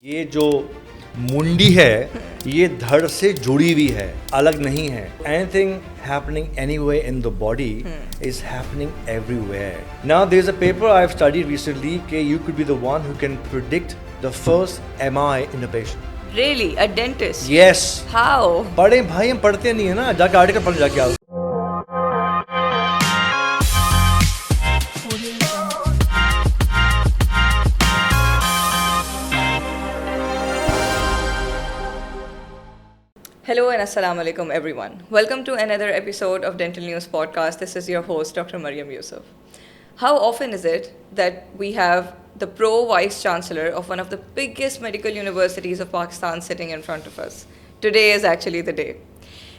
یہ جو منڈی ہے یہ دھڑ سے جڑی ہوئی ہے, الگ نہیں ہے. Anything happening anywhere in the body is happening everywhere. Now there is a paper I have studied recently کہ you could be the one who can predict the first MI in a patient. Really? A dentist? Yes. How? پڑھیں بھائی, ہم پڑھتے نہیں ہیں نا, جا کے آرٹیکل پڑھ جا کے آؤ. Hello and assalamu alaikum everyone. Welcome to another episode of Dental News Podcast. This is your host Dr. Maryam Yusuf. How often is it that we have the pro vice chancellor of one of the biggest medical universities of Pakistan sitting in front of us? Today is actually the day.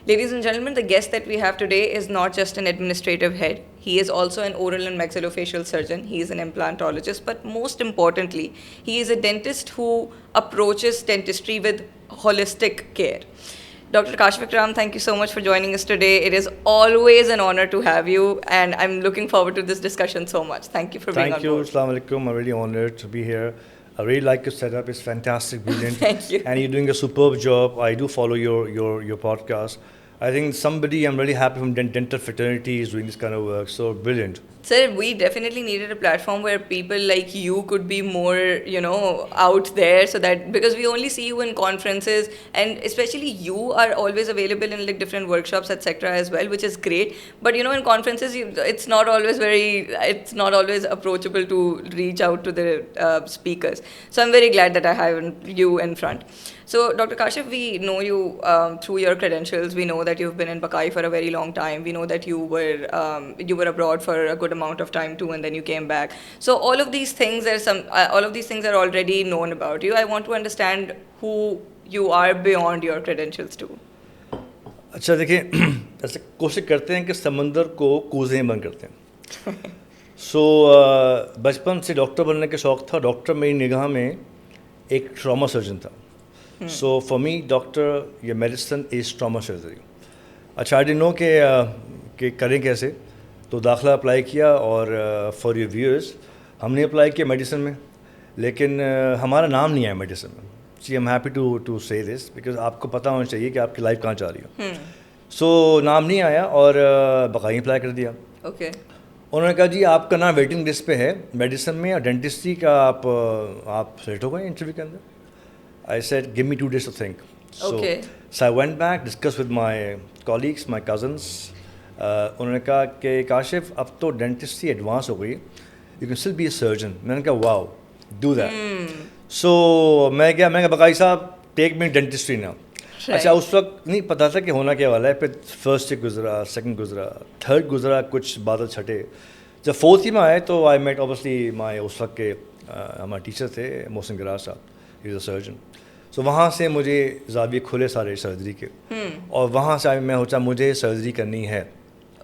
Ladies and gentlemen, the guest that we have today is not just an administrative head. He is also an oral and maxillofacial surgeon. He is an implantologist. But most importantly, he is a dentist who approaches dentistry with holistic care. Dr. Kashif Ikram, thank you so much for joining us today. It is always an honor to have you, and I'm looking forward to this discussion so much. Thank you for being on board. Thank you. Assalamu alaikum. I'm really honored to be here. I really like your setup. It's fantastic, brilliant. Thank you. And you're doing a superb job. I do follow your podcast. I think I'm really happy from dental fraternity is doing this kind of work. So brilliant. Sir, we definitely needed a platform where people like you could be more, out there, so that, because we only see you in conferences, and especially you are always available in like different workshops, etc. as well, which is great. But in conferences, it's not always approachable to reach out to the speakers. So I'm very glad that I have you in front. So, Dr. Kashif, we know you through your credentials. We know that you've been in Bakai for a very long time. We know that you were abroad for a good amount of time too, and then you came back. So, all of these things are already known about you. I want to understand who you are beyond your credentials too. اچھا دیکھیں, ایسے کوشش کرتے ہیں کہ سمندر کو کوزیں بند کرتے ہیں. سو بچپن سے ڈاکٹر بننے کا شوق تھا. ڈاکٹر میری نگاہ میں ایک ٹراما سرجن تھا. So for me, doctor, your medicine is trauma surgery. اچھا, I didn't know کہ کریں کیسے, تو داخلہ اپلائی کیا. اور فار یور ویورز, ہم نے اپلائی کیا میڈیسن میں, لیکن ہمارا نام نہیں آیا میڈیسن میں. سی ایم ہیپی ٹو سے دس, بیکاز آپ کو پتہ ہونا چاہیے کہ آپ کی لائف کہاں جا رہی ہو. سو نام نہیں آیا اور بقائی اپلائی کر دیا. اوکے. انہوں نے کہا جی آپ کا نام ویٹنگ لسٹ پہ ہے میڈیسن میں, اور ڈینٹسٹری کا آپ سلیکٹ ہو گئے انٹرویو کے اندر. I said, give me 2 days to think. Okay. So I went back, discussed with my colleagues, my cousins. انہوں نے کہا کہ کاشف اب تو ڈینٹسٹری ایڈوانس ہو گئی, you can still be a surgeon. میں نے کہا واو, ڈو دیٹ. سو میں کہا بقائی صاحب ٹیک می ڈینٹسٹری نا. اچھا, اس وقت نہیں پتا تھا کہ ہونا کیا والا ہے. پھر فرسٹ گزرا, سیکنڈ گزرا, تھرڈ گزرا, کچھ بادل چھٹے. جب فورتھ میں آئے تو آئی میٹ اوبیسلی مائی اس وقت کے ہمارے ٹیچر تھے محسن گرار صاحب, ہی از اے سرجن. سو وہاں سے مجھے زاویے کھلے سارے سرجری کے, اور وہاں سے میں سوچا مجھے سرجری کرنی ہے.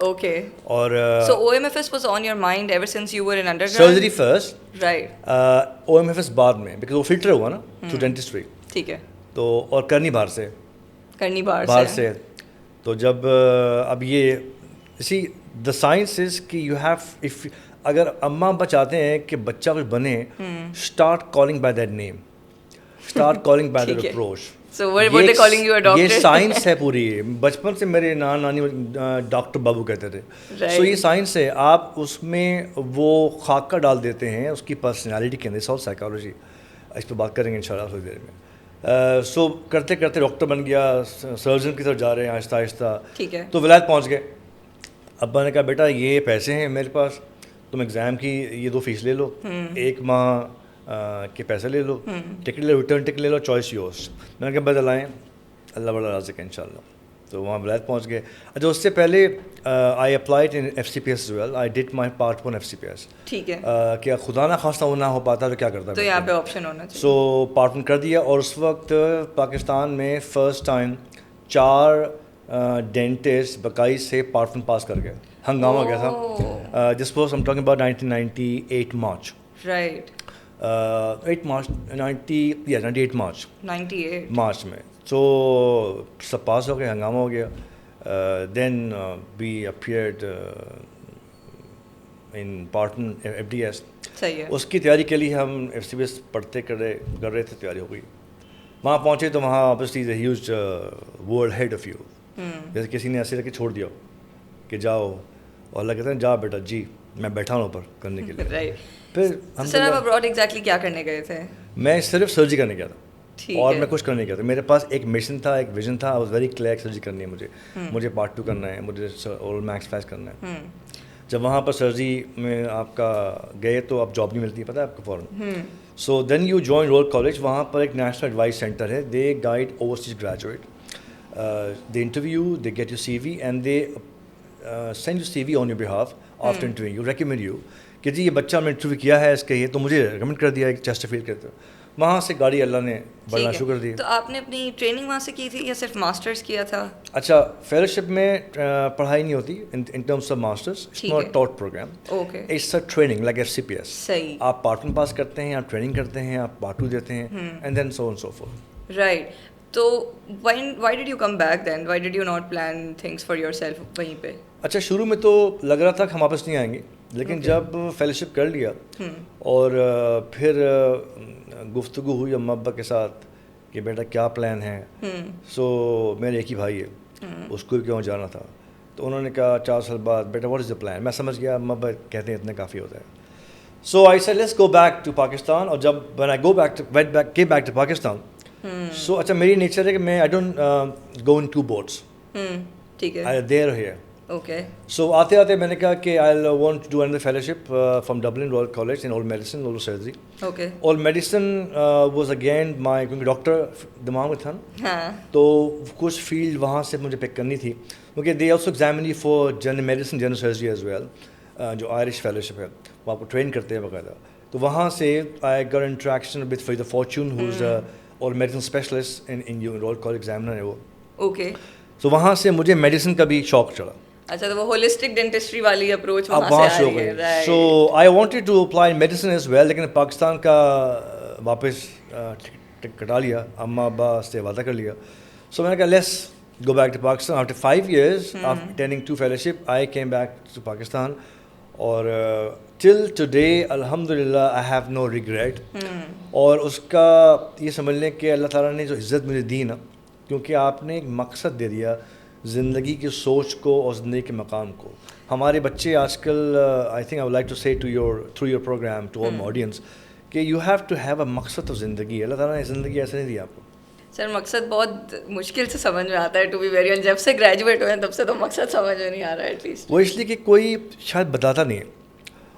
Okay. اور So OMFS was on your mind ever since you were in undergrad? Surgery first, Right. O M F S بعد میں, بیکاز وہ فلٹر ہوا نا تھرو ڈینٹسٹری. ٹھیک ہے. تو اور کرنی باہر سے. تو جب اب یہ اسی دا سائنس از کہ یو ہیو, اف اگر اماں ابا چاہتے ہیں کہ بچہ کچھ بنے, start calling by that name, start calling by that approach. So what are they calling you a doctor? یہ سائنس ہے پوری. بچپن سے میرے نانی ڈاکٹر بابو کہتے تھے. سو یہ سائنس ہے. آپ اس میں وہ خاکہ ڈال دیتے ہیں اس کی پرسنالٹی کے اندر. سال سائیکالوجی, اس پہ بات کریں گے ان شاء اللہ تھوڑی دیر میں. سو کرتے کرتے ڈاکٹر بن گیا, سرجن کی طرف جا رہے ہیں آہستہ آہستہ. ٹھیک ہے. تو ولایت پہنچ گئے. ابا نے کہا بیٹا یہ پیسے ہیں میرے پاس, تم ایگزام کی یہ 2 فیس لے لو, 1 ماہ کے پیسے لے لو, ٹکٹ لے لو, ریٹرن ٹکٹ لے لو, چوائس یورس. میں نے کہا بدل آئیں, اللہ بڑا رازق ہے ان شاء اللہ. تو وہاں ولایت پہنچ گئے. اچھا, اس سے پہلے I applied in F C P S as well. I did my part 1 F C P S. ٹھیک ہے. کہ خدا نہ خواستہ وہ نہ ہو پاتا تو کیا کرتا, تو یہاں پہ آپشن ہونا چاہیے. سو پارٹ 1 کر دیا. اور اس وقت پاکستان میں فرسٹ ٹائم 4 ڈینٹسٹ بقائی سے پارٹ 1 پاس کر گئے. ہنگامہ گیا تھا. This was I am talking about 1998 March. Right. 8 March 98 March میں. تو سب پاس ہو گئے, ہنگامہ ہو گیا. Then we appeared in part 1 F D S. صحیح ہے. اس کی تیاری کے لیے ہم FCBS پڑھتے کر رہے تھے, تیاری ہو گئی. وہاں پہنچے تو وہاں obviously is a huge world head of you, جیسے کسی نے ایسے رکھ کے چھوڑ دیا کہ جاؤ, اور اللہ کہتے ہیں جا بیٹا جی میں بیٹھا ہوں اوپر کرنے کے لیے. پھر سر آپ ابراڈ ایگزیکٹلی کیا کرنے گئے تھے؟ میں صرف سرجری کرنے گیا تھا, اور میں کچھ کرنے گیا تھا. میرے پاس ایک مشن تھا, ایک ویژن تھا, واز ویری کلیئر سرجری کرنی ہے مجھے پارٹ 2 کرنا ہے, مجھے اورل میکس فیس کرنا ہے. جب وہاں پر سرجری میں آپ کا گئے تو آپ جاب نہیں ملتی, پتہ ہے آپ کو فوراً. So then you join royal college. وہاں پر ایک نیشنل ایڈوائز سینٹر ہے, they guide overseas graduate, they interview, they get you CV and they send you CV on your behalf after interview. You recommend you کہ جی یہ بچہ میں interview کیا ہے اس کے, یہ تو مجھے ریکمینڈ کر دیا ہے چیسٹرفیلڈ کرتے. وہاں سے گاڑی اللہ نے بڑھنا شروع کر دی. تو آپ نے اپنی ٹریننگ وہاں سے کی تھی یا صرف ماسٹرز کیا تھا؟ اچھا, فیلوشپ میں پڑھائی نہیں ہوتی in terms of masters, it's not taught programme, it's a training like FCPS. صحیح. آپ پارٹ 1 پاس کرتے ہیں, آپ ٹریننگ کرتے ہیں, آپ پارٹ 2 دیتے ہیں, and then so on so fourth. Right. تو why did you come back then? Why did you not plan things for yourself وہیں پہ؟ اچھا, شروع میں تو لگ رہا تھا کہ ہم واپس نہیں آئیں گے, لیکن جب فیلوشپ کر لیا اور پھر گفتگو ہوئی اماں ابا کے ساتھ کہ بیٹا کیا پلان ہے. سو میرے ایک ہی بھائی ہے, اس کو بھی کیوں جانا تھا, تو انہوں نے کہا 4 سال بعد بیٹا واٹ از دا پلان. میں سمجھ گیا اماں ابا کہتے ہیں اتنا کافی ہوتا ہے. So I said let's go back to Pakistan. اور جب when I came back to Pakistan, سو اچھا میری نیچر ہے کہ میں I don't go in 2 boats. ٹھیک ہے. I there here. اوکے. سو آتے آتے میں نے کہا کہ I want to do another fellowship from Dublin Royal College in oral medicine, oral surgery. Okay. oral medicine was again my, کیونکہ ڈاکٹر دماغ میں تھا نا, ہاں, تو کچھ فیلڈ وہاں سے مجھے پک کرنی تھی, کیونکہ they also examine you for general medicine, general surgery as well, جو آئرش فیلوشپ ہے وہ آپ کو ٹرین کرتے ہیں باقاعدہ. تو وہاں سے I got interaction with Farid فارچون who is our medicine specialist in royal college examiner ہے وہ. اوکے. تو وہاں سے مجھے میڈیسن کا بھی شوق چڑھا. اچھا, تو وہ ہولسٹک ڈینٹسٹری والی اپروچ اب وہاں سے ہو گئی. So I wanted to apply medicine as well, لیکن پاکستان کا واپس کٹا لیا, اماں ابا سے وعدہ کر لیا. سو میں نے کہا let's go back to Pakistan. After 5 years after attending 2 fellowship I came back to Pakistan, اور ٹل ٹوڈے الحمد للہ آئی ہیو نو ریگریٹ. اور اس کا یہ سمجھ لیں کہ اللہ تعالیٰ نے جو عزت مجھے دی نا, کیونکہ آپ نے ایک مقصد دے دیا زندگی کی سوچ کو اور زندگی کے مقام کو. ہمارے بچے آج کل I think I would like to say to your programme to all audience کہ you have to have a مقصد آف زندگی. اللہ تعالیٰ نے زندگی ایسے نہیں دی آپ کو. سر مقصد بہت مشکل سے سمجھ میں آتا ہے, ٹو بی ویری, جب سے گریجویٹ ہوئے ہیں تب سے تو مقصد سمجھ میں نہیں آ رہا ہے ایٹ لیسٹ. وہ اس لیے کہ کوئی شاید بتاتا نہیں ہے,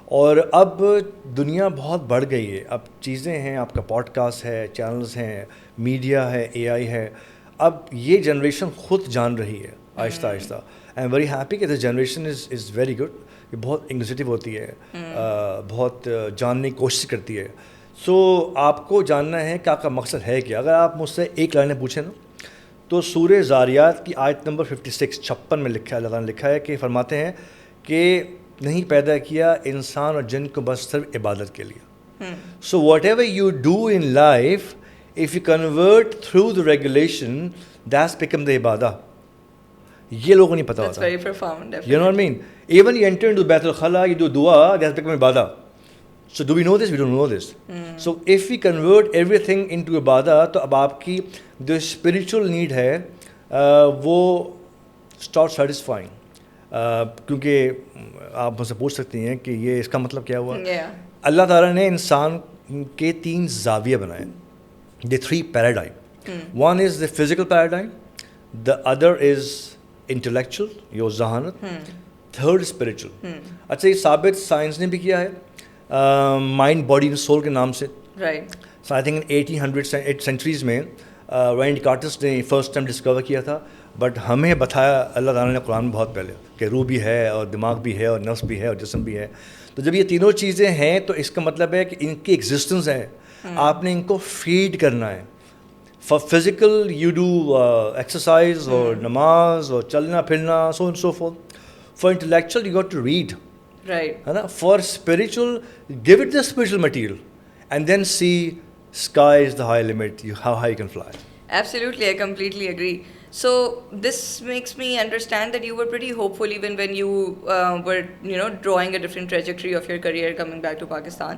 اور اب دنیا بہت بڑھ گئی ہے. اب چیزیں ہیں, آپ کا پوڈ کاسٹ ہے, چینلز ہیں, میڈیا ہے, AI ہے. اب یہ جنریشن خود جان رہی ہے آہستہ آہستہ. آئی ایم ویری ہیپی کہ this generation is very good. یہ بہت انگزیٹو ہوتی ہے, بہت جاننے کی کوشش کرتی ہے. سو آپ کو جاننا ہے کہ آپ کا مقصد ہے کیا. اگر آپ مجھ سے ایک لائن پوچھیں نا, تو سورہ زاریات کی آیت نمبر 56 میں لکھا ہے, اللہ تعالیٰ نے لکھا ہے کہ فرماتے ہیں کہ نہیں پیدا کیا انسان اور جن کو بس صرف عبادت کے لیے. سو whatever you do in life, if you convert through the regulation, that's become the ibadah. یہ لوگوں کو نہیں پتا ہوتا. That's very profound. You know what I mean? Even you enter into Bayt al-Khala, you do dua, that's become ibadah. So do we know this? We don't know this. So if we convert everything into ibadah, تو اب آپ کی جو spiritual need ہے وہ start satisfying. کیونکہ آپ مجھ سے پوچھ سکتی ہیں کہ یہ اس کا مطلب کیا ہوا. اللہ تعالیٰ نے انسان کے 3 زاویے بنائے. The 3 paradigm. One is the physical paradigm, the other is intellectual, your ذہانت, third spiritual. اچھا, یہ ثابت سائنس نے بھی کیا ہے مائنڈ باڈی اینڈ سول کے نام سے. Right. So I think in 1800 centuries میں رائن ڈیکارٹس نے فرسٹ ٹائم ڈسکور کیا تھا, بٹ ہمیں بتایا اللہ تعالیٰ نے قرآن میں بہت پہلے کہ روح بھی ہے اور دماغ بھی ہے اور نفس بھی ہے اور جسم بھی ہے. تو جب یہ تینوں چیزیں ہیں تو اس کا مطلب ہے کہ ان کی ایگزسٹنس ہے, آپ نے ان کو فیڈ کرنا ہے. For physical you do exercise اور نماز اور چلنا پھرنا, so and so forth. For intellectual you got to read, ہے نا. For spiritual give it the spiritual material and then see sky is the high limit, how high you can fly. Absolutely, I completely agree. So this makes me understand that you were pretty hopeful even when you were, drawing a different trajectory of your career coming back to Pakistan.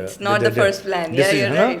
It's not the first plan. Yeah, you're right.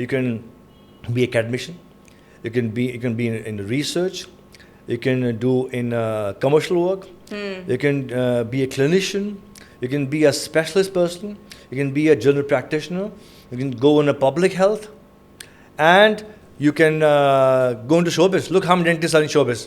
You can be academician, you can be in research, you can do in commercial work, you can be a clinician, you can be a specialist person, you can be a general practitioner, you can go in a public health, and you can go into showbiz. Look how many dentists are in showbiz.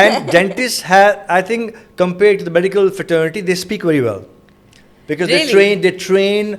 And dentists have, I think, compared to the medical fraternity, they speak very well because Really? they train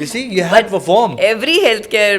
You see, you have to perform. Every healthcare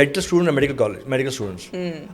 dental student and medical students.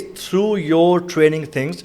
is through your training things,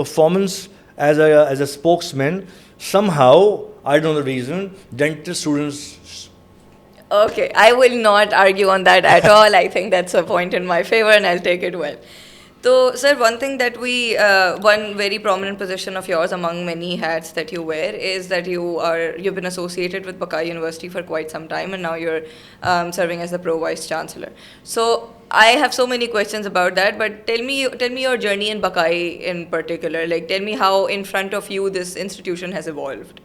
performance as a spokesman, somehow, I don't know the reason, dental students. Okay, I will not argue on that at all. I think that's a point in my favor and I'll take it well. So, sir, one thing that one very prominent position of yours among many hats that you wear is that you've been associated with Buckeye University for quite some time and now you're serving as the Pro Vice Chancellor. So, I have so many questions about that, but tell me your journey in Buckeye in particular. Like, tell me how in front of you this institution has evolved.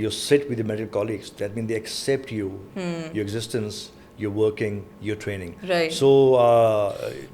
you sit with your medical colleagues, that means they accept you, your existence, your working, your training. Right. So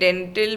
dental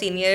senior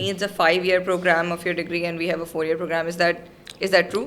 needs a 5-year program of your degree and we have a 4-year program. Is that true?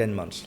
10 months.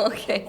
Okay.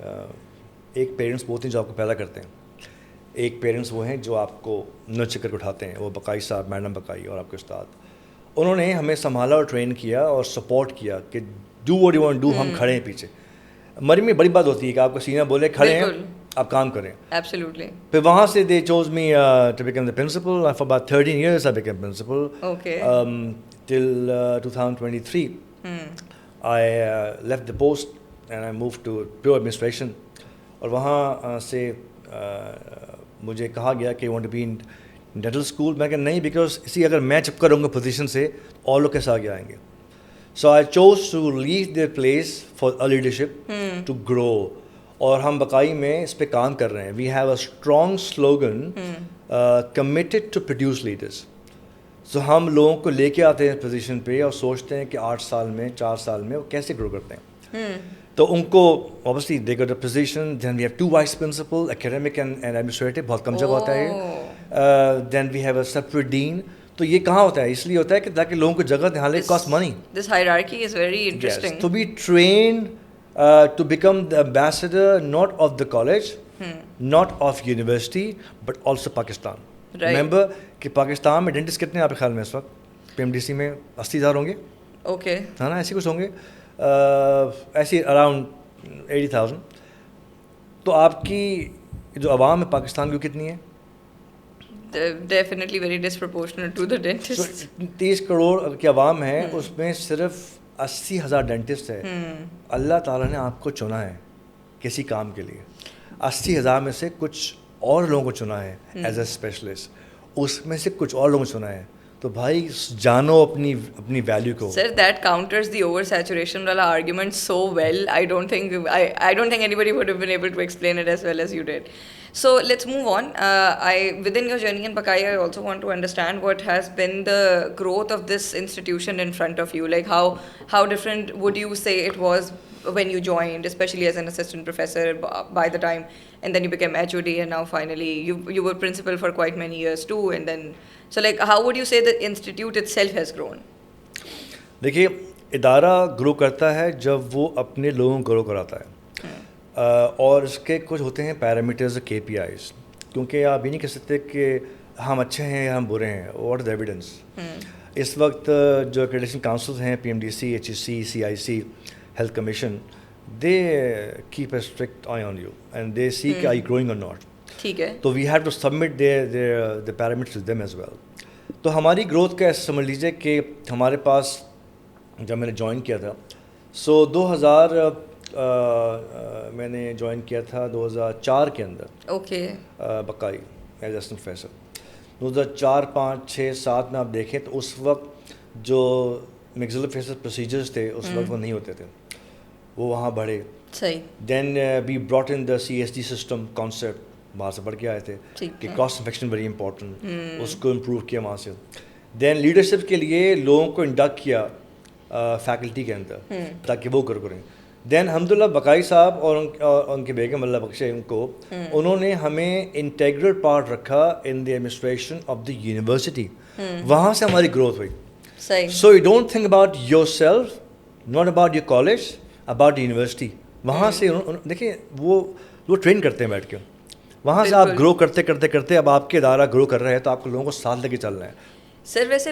ایک parents وہ ہوتے ہیں جو آپ کو پیدا کرتے ہیں, ایک پیرنٹس وہ ہیں جو آپ کو نرچر کر کے اٹھاتے ہیں, وہ بقائی صاحب, میڈم بقائی اور آپ کے استاد. انہوں نے ہمیں سنبھالا اور ٹرین کیا اور سپورٹ کیا کہ do what you want do, ہم کھڑے ہیں پیچھے. مری میں بڑی بات ہوتی ہے کہ آپ کا سینئر بولے کھڑے ہیں, آپ کام کریں. Absolutely. پھر وہاں سے they choose me to become the principal. For about 13 years I became principal. Okay. Till 2023 I left the post and I moved to pure administration. اور وہاں سے مجھے کہا گیا کہ want to be in dental school. میں کہ نہیں, بیکاز اسی اگر میں چپکا رہوں گا پوزیشن سے اور لوگ کیسے آگے آئیں گے. So I chose to leave their place for leadership to grow. اور ہم بقائی میں اس پہ کام کر رہے ہیں. We have a strong slogan committed to produce leaders. سو ہم لوگوں کو لے کے آتے ہیں پوزیشن پہ اور سوچتے ہیں کہ 8 سال میں 4 سال میں وہ کیسے گرو کرتے ہیں. تو ان کو obviously they got a position, then we have 2 vice principal, academic and administrative, بہت کم جگہ ہوتا ہے. Then we have a separate dean. تو یہ کہاں ہوتا ہے؟ اس لیے ہوتا ہے کہ تاکہ لوگوں کو جگہ دیں. It costs money. This hierarchy is very interesting. Yes. To be trained to become the ambassador not of the college, not of university, but also Pakistan. Right. Remember کہ پاکستان میں ڈینٹسٹ کتنے آپ کے خیال میں اس وقت؟ PMDC میں 80,000 ہوں گے. Okay. ہے نا, ایسے کچھ ہوں گے, ایسی اراؤنڈ 80,000. تو آپ کی جو عوام ہے پاکستان کی کتنی ہے؟ Definitely very disproportionate to the dentists. 30 crore کی عوام ہے, اس میں صرف 80,000 ڈینٹسٹ ہے. اللہ تعالیٰ نے آپ کو چنا ہے کسی کام کے لیے. 80,000 میں سے کچھ اور لوگوں کو چنا ہے ایز اے اسپیشلسٹ, اس میں سے کچھ اور لوگوں کو چنا ہے. تو بھائی جانو اپنی ویلیو کو. Sir, that counters the oversaturation wala argument so well. I don't think anybody would have been able to explain it as well as you did. So let's move on. Within your journey in Bakai, I also want to understand what has been the growth of this institution in front of you. Like how different would you say it was when you joined, especially as an assistant professor by the time, and then you became HOD, and now finally you were principal for quite many years too, and then so like how would you say the institute itself has grown? دیکھیے, ادارہ گرو کرتا ہے جب وہ اپنے لوگوں کو گرو کراتا ہے, اور اس کے کچھ ہوتے ہیں پیرامیٹرز, KPIs. کیونکہ آپ یہ نہیں کہہ سکتے کہ ہم اچھے ہیں یا ہم برے ہیں. What is evidence? اس وقت جو ایکریڈیشن کاؤنسلز ہیں, PMDC, HEC, CIC, health commission, they keep a strict eye on you and they see کہ آئی گروئنگ اور ناٹ. ٹھیک ہے. تو we have to submit the parameters to them as well. تو ہماری گروتھ کا ایسا سمجھ لیجیے کہ ہمارے پاس جب میں نے جوائن کیا تھا, سو 2000 میں نے جوائن کیا تھا 2004 کے اندر. Okay. Baqai as assistant professor. 2004, 5, 6, 7 میں آپ دیکھیں تو اس وقت جو میگزیلوفیشل پروسیجرز تھے اس وقت وہ نہیں ہوتے تھے, وہ وہاں بڑھے. صحیح. Then we brought in the CSD system concept, وہاں سے پڑھ کے آئے تھے کہ کاسٹ انفیکشن ویری امپورٹنٹ, اس کو امپروو کیا وہاں سے. دین لیڈرشپ کے لیے لوگوں کو انڈکٹ کیا فیکلٹی کے اندر تاکہ وہ کریں. دین الحمدللہ بقائی صاحب اور ان کے بیگم اللہ بخشے ان کو, انہوں نے ہمیں انٹیگرل پارٹ رکھا in the administration of the university. وہاں سے ہماری گروتھ ہوئی. So you don't think about yourself, not about your college, about university. وہاں سے دیکھیں وہ ٹرین کرتے ہیں بیٹھ کے, وہاں سے آپ گرو کرتے کرتے کرتے اب آپ کے ادارہ گرو کر رہے ہیں تو آپ کو لوگوں کو ساتھ لے کے چل رہے ہیں. سر ویسے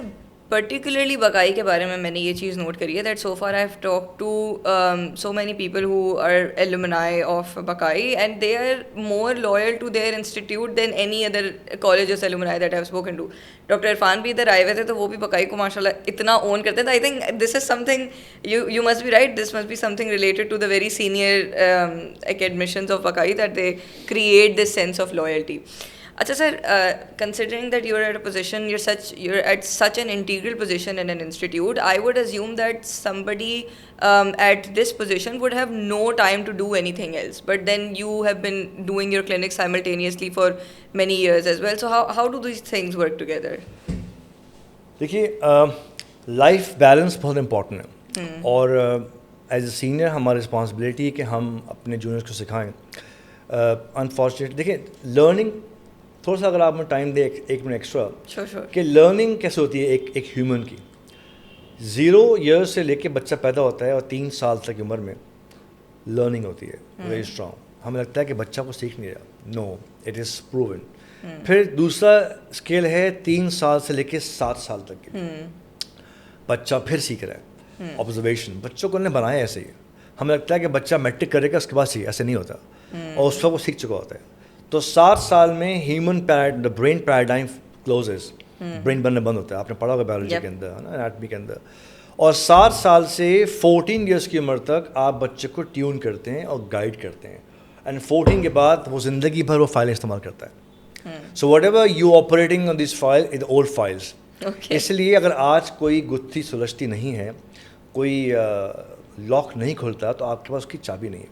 پرٹیکولرلی بقائی کے بارے میں نے یہ چیز نوٹ کری ہے that so far I have talk to so many people who are alumni of Baqai and they are more loyal to their institute than any other colleges alumni that I have spoken to. Doctor Irfan بھی ادھر آئے ہوئے تھے تو وہ بھی بقائی کو ماشاء اللہ اتنا اون کرتے تھے. I think this is something you must be right, this must be something related to the very senior academicians of Baqai that they create this sense of loyalty. اچھا sir, considering that you're at a position, you're at such an integral position in an institute, I would assume that somebody at this position would have no time to do anything else, but then you have been doing your clinic simultaneously for many years as well. So how do these things work together? دیکھیے, life balance بہت important ہے, اور as a senior ہماری responsibility ہے کہ ہم اپنے juniors کو سکھائیں. انفارچونیٹ دیکھیں, لرننگ تھوڑا سا اگر آپ میں ٹائم دیں 1 منٹ ایکسٹرا کہ لرننگ کیسے ہوتی ہے ایک ہیومن کی. 0 ایئر سے لے کے بچہ پیدا ہوتا ہے اور 3 سال تک عمر میں لرننگ ہوتی ہے ویری اسٹرانگ. ہمیں لگتا ہے کہ بچہ کو سیکھ نہیں رہا. نو, اٹ از پروون. پھر دوسرا اسکیل ہے 3 سال سے لے کے 7 سال تک کی. بچہ پھر سیکھ رہا ہے. آبزرویشن, بچوں کو انہوں نے بنایا ایسے ہی. ہمیں لگتا ہے کہ بچہ میٹرک کرے گا اس کے بعد سیکھ, ایسے نہیں ہوتا, اور اس وقت وہ سیکھ چکا ہوتا ہے. تو 7 سال میں human brain paradigm closes, brain بننا بند ہوتا ہے. آپ نے پڑھا ہوگا بایولوجی کے اندر, انیٹمی کے اندر. اور 7 سال سے 14 ایئرس کی عمر تک آپ بچے کو ٹیون کرتے ہیں اور گائیڈ کرتے ہیں. اینڈ 14 کے بعد وہ زندگی بھر وہ فائلیں استعمال کرتا ہے. So whatever you operating on these file is old files. اس لیے اگر آج کوئی گتھی سلجھتی نہیں ہے, کوئی لاک نہیں کھلتا, تو آپ کے پاس اس کی چابی نہیں ہے,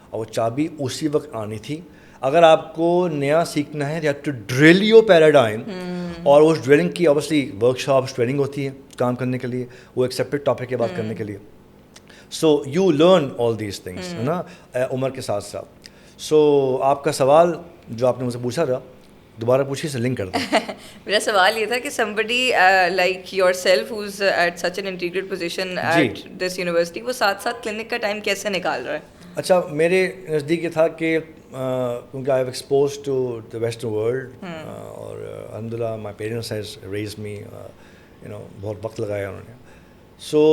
اور وہ چابی اسی وقت آنی تھی. اگر آپ کو نیا سیکھنا ہے, you have to drill your paradigm. اور اس ڈرلنگ کی اوبیسلی ورک شاپس ٹریننگ ہوتی ہے کام کرنے کے لیے, وہ ایک سیپریٹ ٹاپک کے بات کرنے کے لیے. So you learn all these things, ہے نا, عمر کے ساتھ ساتھ. سو آپ کا سوال جو آپ نے مجھ سے پوچھا تھا, دوبارہ پوچھیے, سے لنک کر دیں. میرا سوال یہ تھا کہ somebody like yourself who's at such an integrated position at this university, وہ ساتھ ساتھ کلینک کا ٹائم کیسے نکال رہا ہے؟ اچھا, میرے نزدیک یہ تھا کہ کیونکہ I have expose to the western world, اور الحمد للہ my parents has raise me, بہت وقت لگایا انہوں نے. سو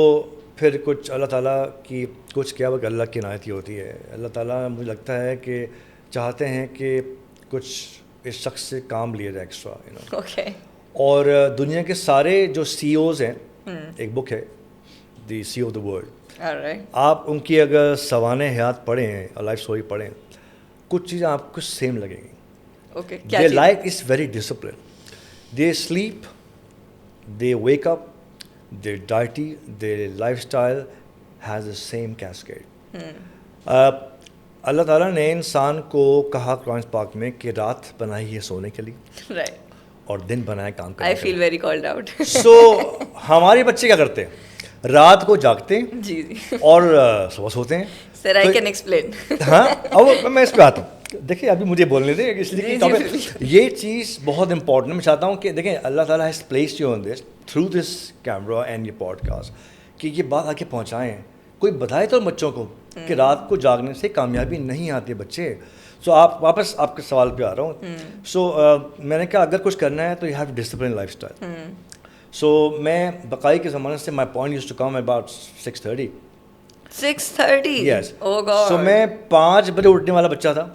پھر کچھ اللہ تعالیٰ کی کچھ کیا وہ اللہ کی عنایت ہی ہوتی ہے. اللہ تعالیٰ مجھے لگتا ہے کہ چاہتے ہیں کہ کچھ اس شخص سے کام لیا جائے ایکسٹرا, اوکے. اور دنیا کے سارے جو سی اوز ہیں, ایک بک ہے دی سی آف دا ورلڈ, آپ ان کی اگر سوانح حیات پڑھیں اور لائف اسٹوری پڑھیں, کچھ چیزیں آپ کو سیم لگیں گی. They life is very discipline, they sleep, they wake up, they diet, they lifestyle has a same cascade. اللہ تعالیٰ نے انسان کو کہا قرآن پاک میں کہ رات بنائی ہے سونے کے لیے, اور دن بنایا کام کرنے کے لیے. I feel very called out. سو ہمارے بچے کیا کرتے ہیں, رات کو جاگتے ہیں جی اور صبح سوتے ہیں. سر آئی کین ایکسپلین. ہاں, اب میں اس پہ آتا ہوں. دیکھیں ابھی مجھے بولنے دیں, اس لیے یہ چیز بہت امپورٹنٹ. میں چاہتا ہوں کہ دیکھیں اللہ تعالیٰ has placed you on this through this camera and یہ پوڈ کاسٹ, کہ یہ بات آگے پہنچائیں. کوئی بتائے تو بچوں کو کہ رات کو جاگنے سے کامیابی نہیں آتی بچے. سو آپ واپس آپ کے سوال پہ آ رہا ہوں. سو میں نے کہا اگر کچھ کرنا ہے تو you have discipline lifestyle. So میں بقائی کے زمانے سے my point use to come about 6:30. 6:30 yes. Oh God. سو میں 5 بجے اٹھنے والا بچہ تھا,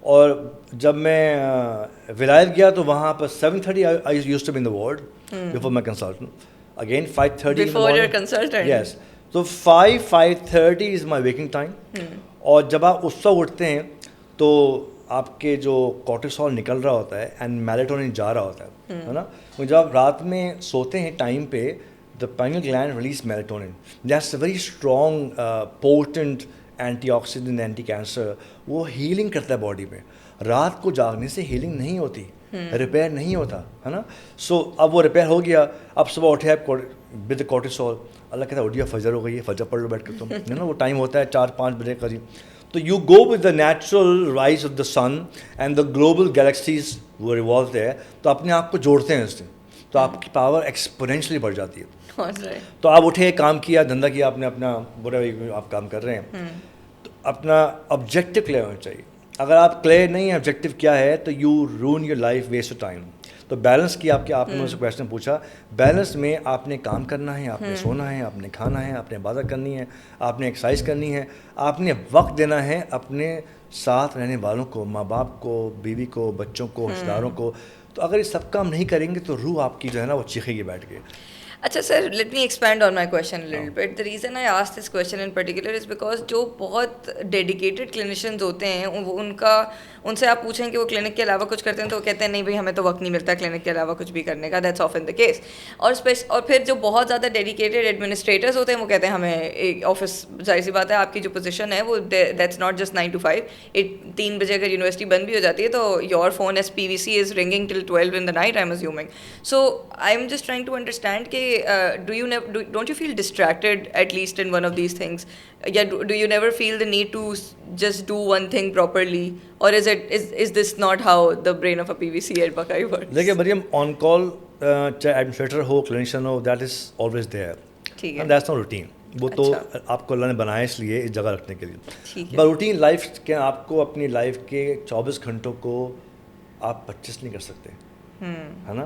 اور جب میں ولایت گیا تو وہاں پر 7:30 I used to be in the ward before my consultant. Again 5:30 before your consultant. Yes. تو 5:30 از مائی ویکنگ ٹائم. اور جب آپ اس وقت اٹھتے ہیں تو آپ کے جو کورٹیسول نکل رہا ہوتا ہے اینڈ میلیٹونن جا رہا ہوتا ہے نا. جب آپ رات میں سوتے ہیں ٹائم پہ, the pineal gland release melatonin. That's a very strong, potent antioxidant, anti-cancer. وہ ہیلنگ کرتا ہے باڈی میں. رات کو جاگنے سے ہیلنگ نہیں ہوتی, ریپیئر نہیں ہوتا, ہے نا. سو اب وہ ریپیئر ہو گیا, اب صبح اٹھے آپ ود کورٹیسول, اللہ کہتا ہے اٹھیا فجر ہو گئی ہے, فجر پڑھ لو بیٹھ کر تم, ہے نا. وہ ٹائم ہوتا ہے 4-5 بجے قریب. تو you go with the natural rise of the sun and the global galaxies وہ ریوالو ہے, تو اپنے آپ کو جوڑتے ہیں اس سے, تو آپ کی پاور ایکسپونینشلی بڑھ جاتی ہے. تو آپ اٹھے, کام کیا, دھندا کیا, آپ نے اپنا برا آپ کام کر رہے ہیں, تو اپنا آبجیکٹو کلیئر ہونا چاہیے. اگر آپ کلیئر نہیں ہیں آبجیکٹو کیا ہے, تو you ruin your life, waste time. تو بیلنس کی آپ نے مجھ سے کویشچن پوچھا, بیلنس میں آپ نے کام کرنا ہے, آپ نے سونا ہے, آپ نے کھانا ہے, آپ نے عبادت کرنی ہے, آپ نے ایکسرسائز کرنی ہے, آپ نے وقت دینا ہے اپنے ساتھ رہنے والوں کو, ماں باپ کو, بیوی کو, بچوں کو, رشتہ داروں کو. تو اگر یہ سب کام نہیں کریں گے تو روح آپ کی جو ہے نا وہ چیخے گی بیٹھ کے. اچھا sir, let me expand on my question little bit. The reason I ask this question in particular is because جو بہت ڈیڈیکیٹڈ کلینیشینز ہوتے ہیں, ان سے آپ پوچھیں کہ وہ کلینک کے علاوہ کچھ کرتے ہیں تو وہ کہتے ہیں نہیں بھائی ہمیں تو وقت نہیں ملتا کلینک کے علاوہ کچھ بھی کرنے کا. That's often the case. اور پھر جو بہت زیادہ ڈیڈیکیٹڈ ایڈمنسٹریٹرز ہوتے ہیں وہ کہتے ہیں ہمیں ایک آفس, ظاہر سی بات ہے آپ کی جو پوزیشن ہے وہ دیٹس ناٹ جسٹ 9 to 5. 3 بجے اگر یونیورسٹی بند بھی ہو جاتی ہے تو your phone as PVC is ringing till 12 in the night, I'm assuming. So I'm just trying to understand کہ don't you feel distracted at least in one of these things? Yeah, do you never feel the need to just do one thing properly, or is this not how the brain of a PVC at Buckeye works? دیکھیے مریم, آن کال چاہے administrator who, clinician who, that is always there, and that's not routine. وہ تو آپ کو اللہ نے بنایا اس لیے اس جگہ رکھنے کے لیے. ٹھیک ہے. روٹین لائف کے آپ کو اپنی لائف کے 24 گھنٹوں کو آپ 25 نہیں کر سکتے, ہے نا.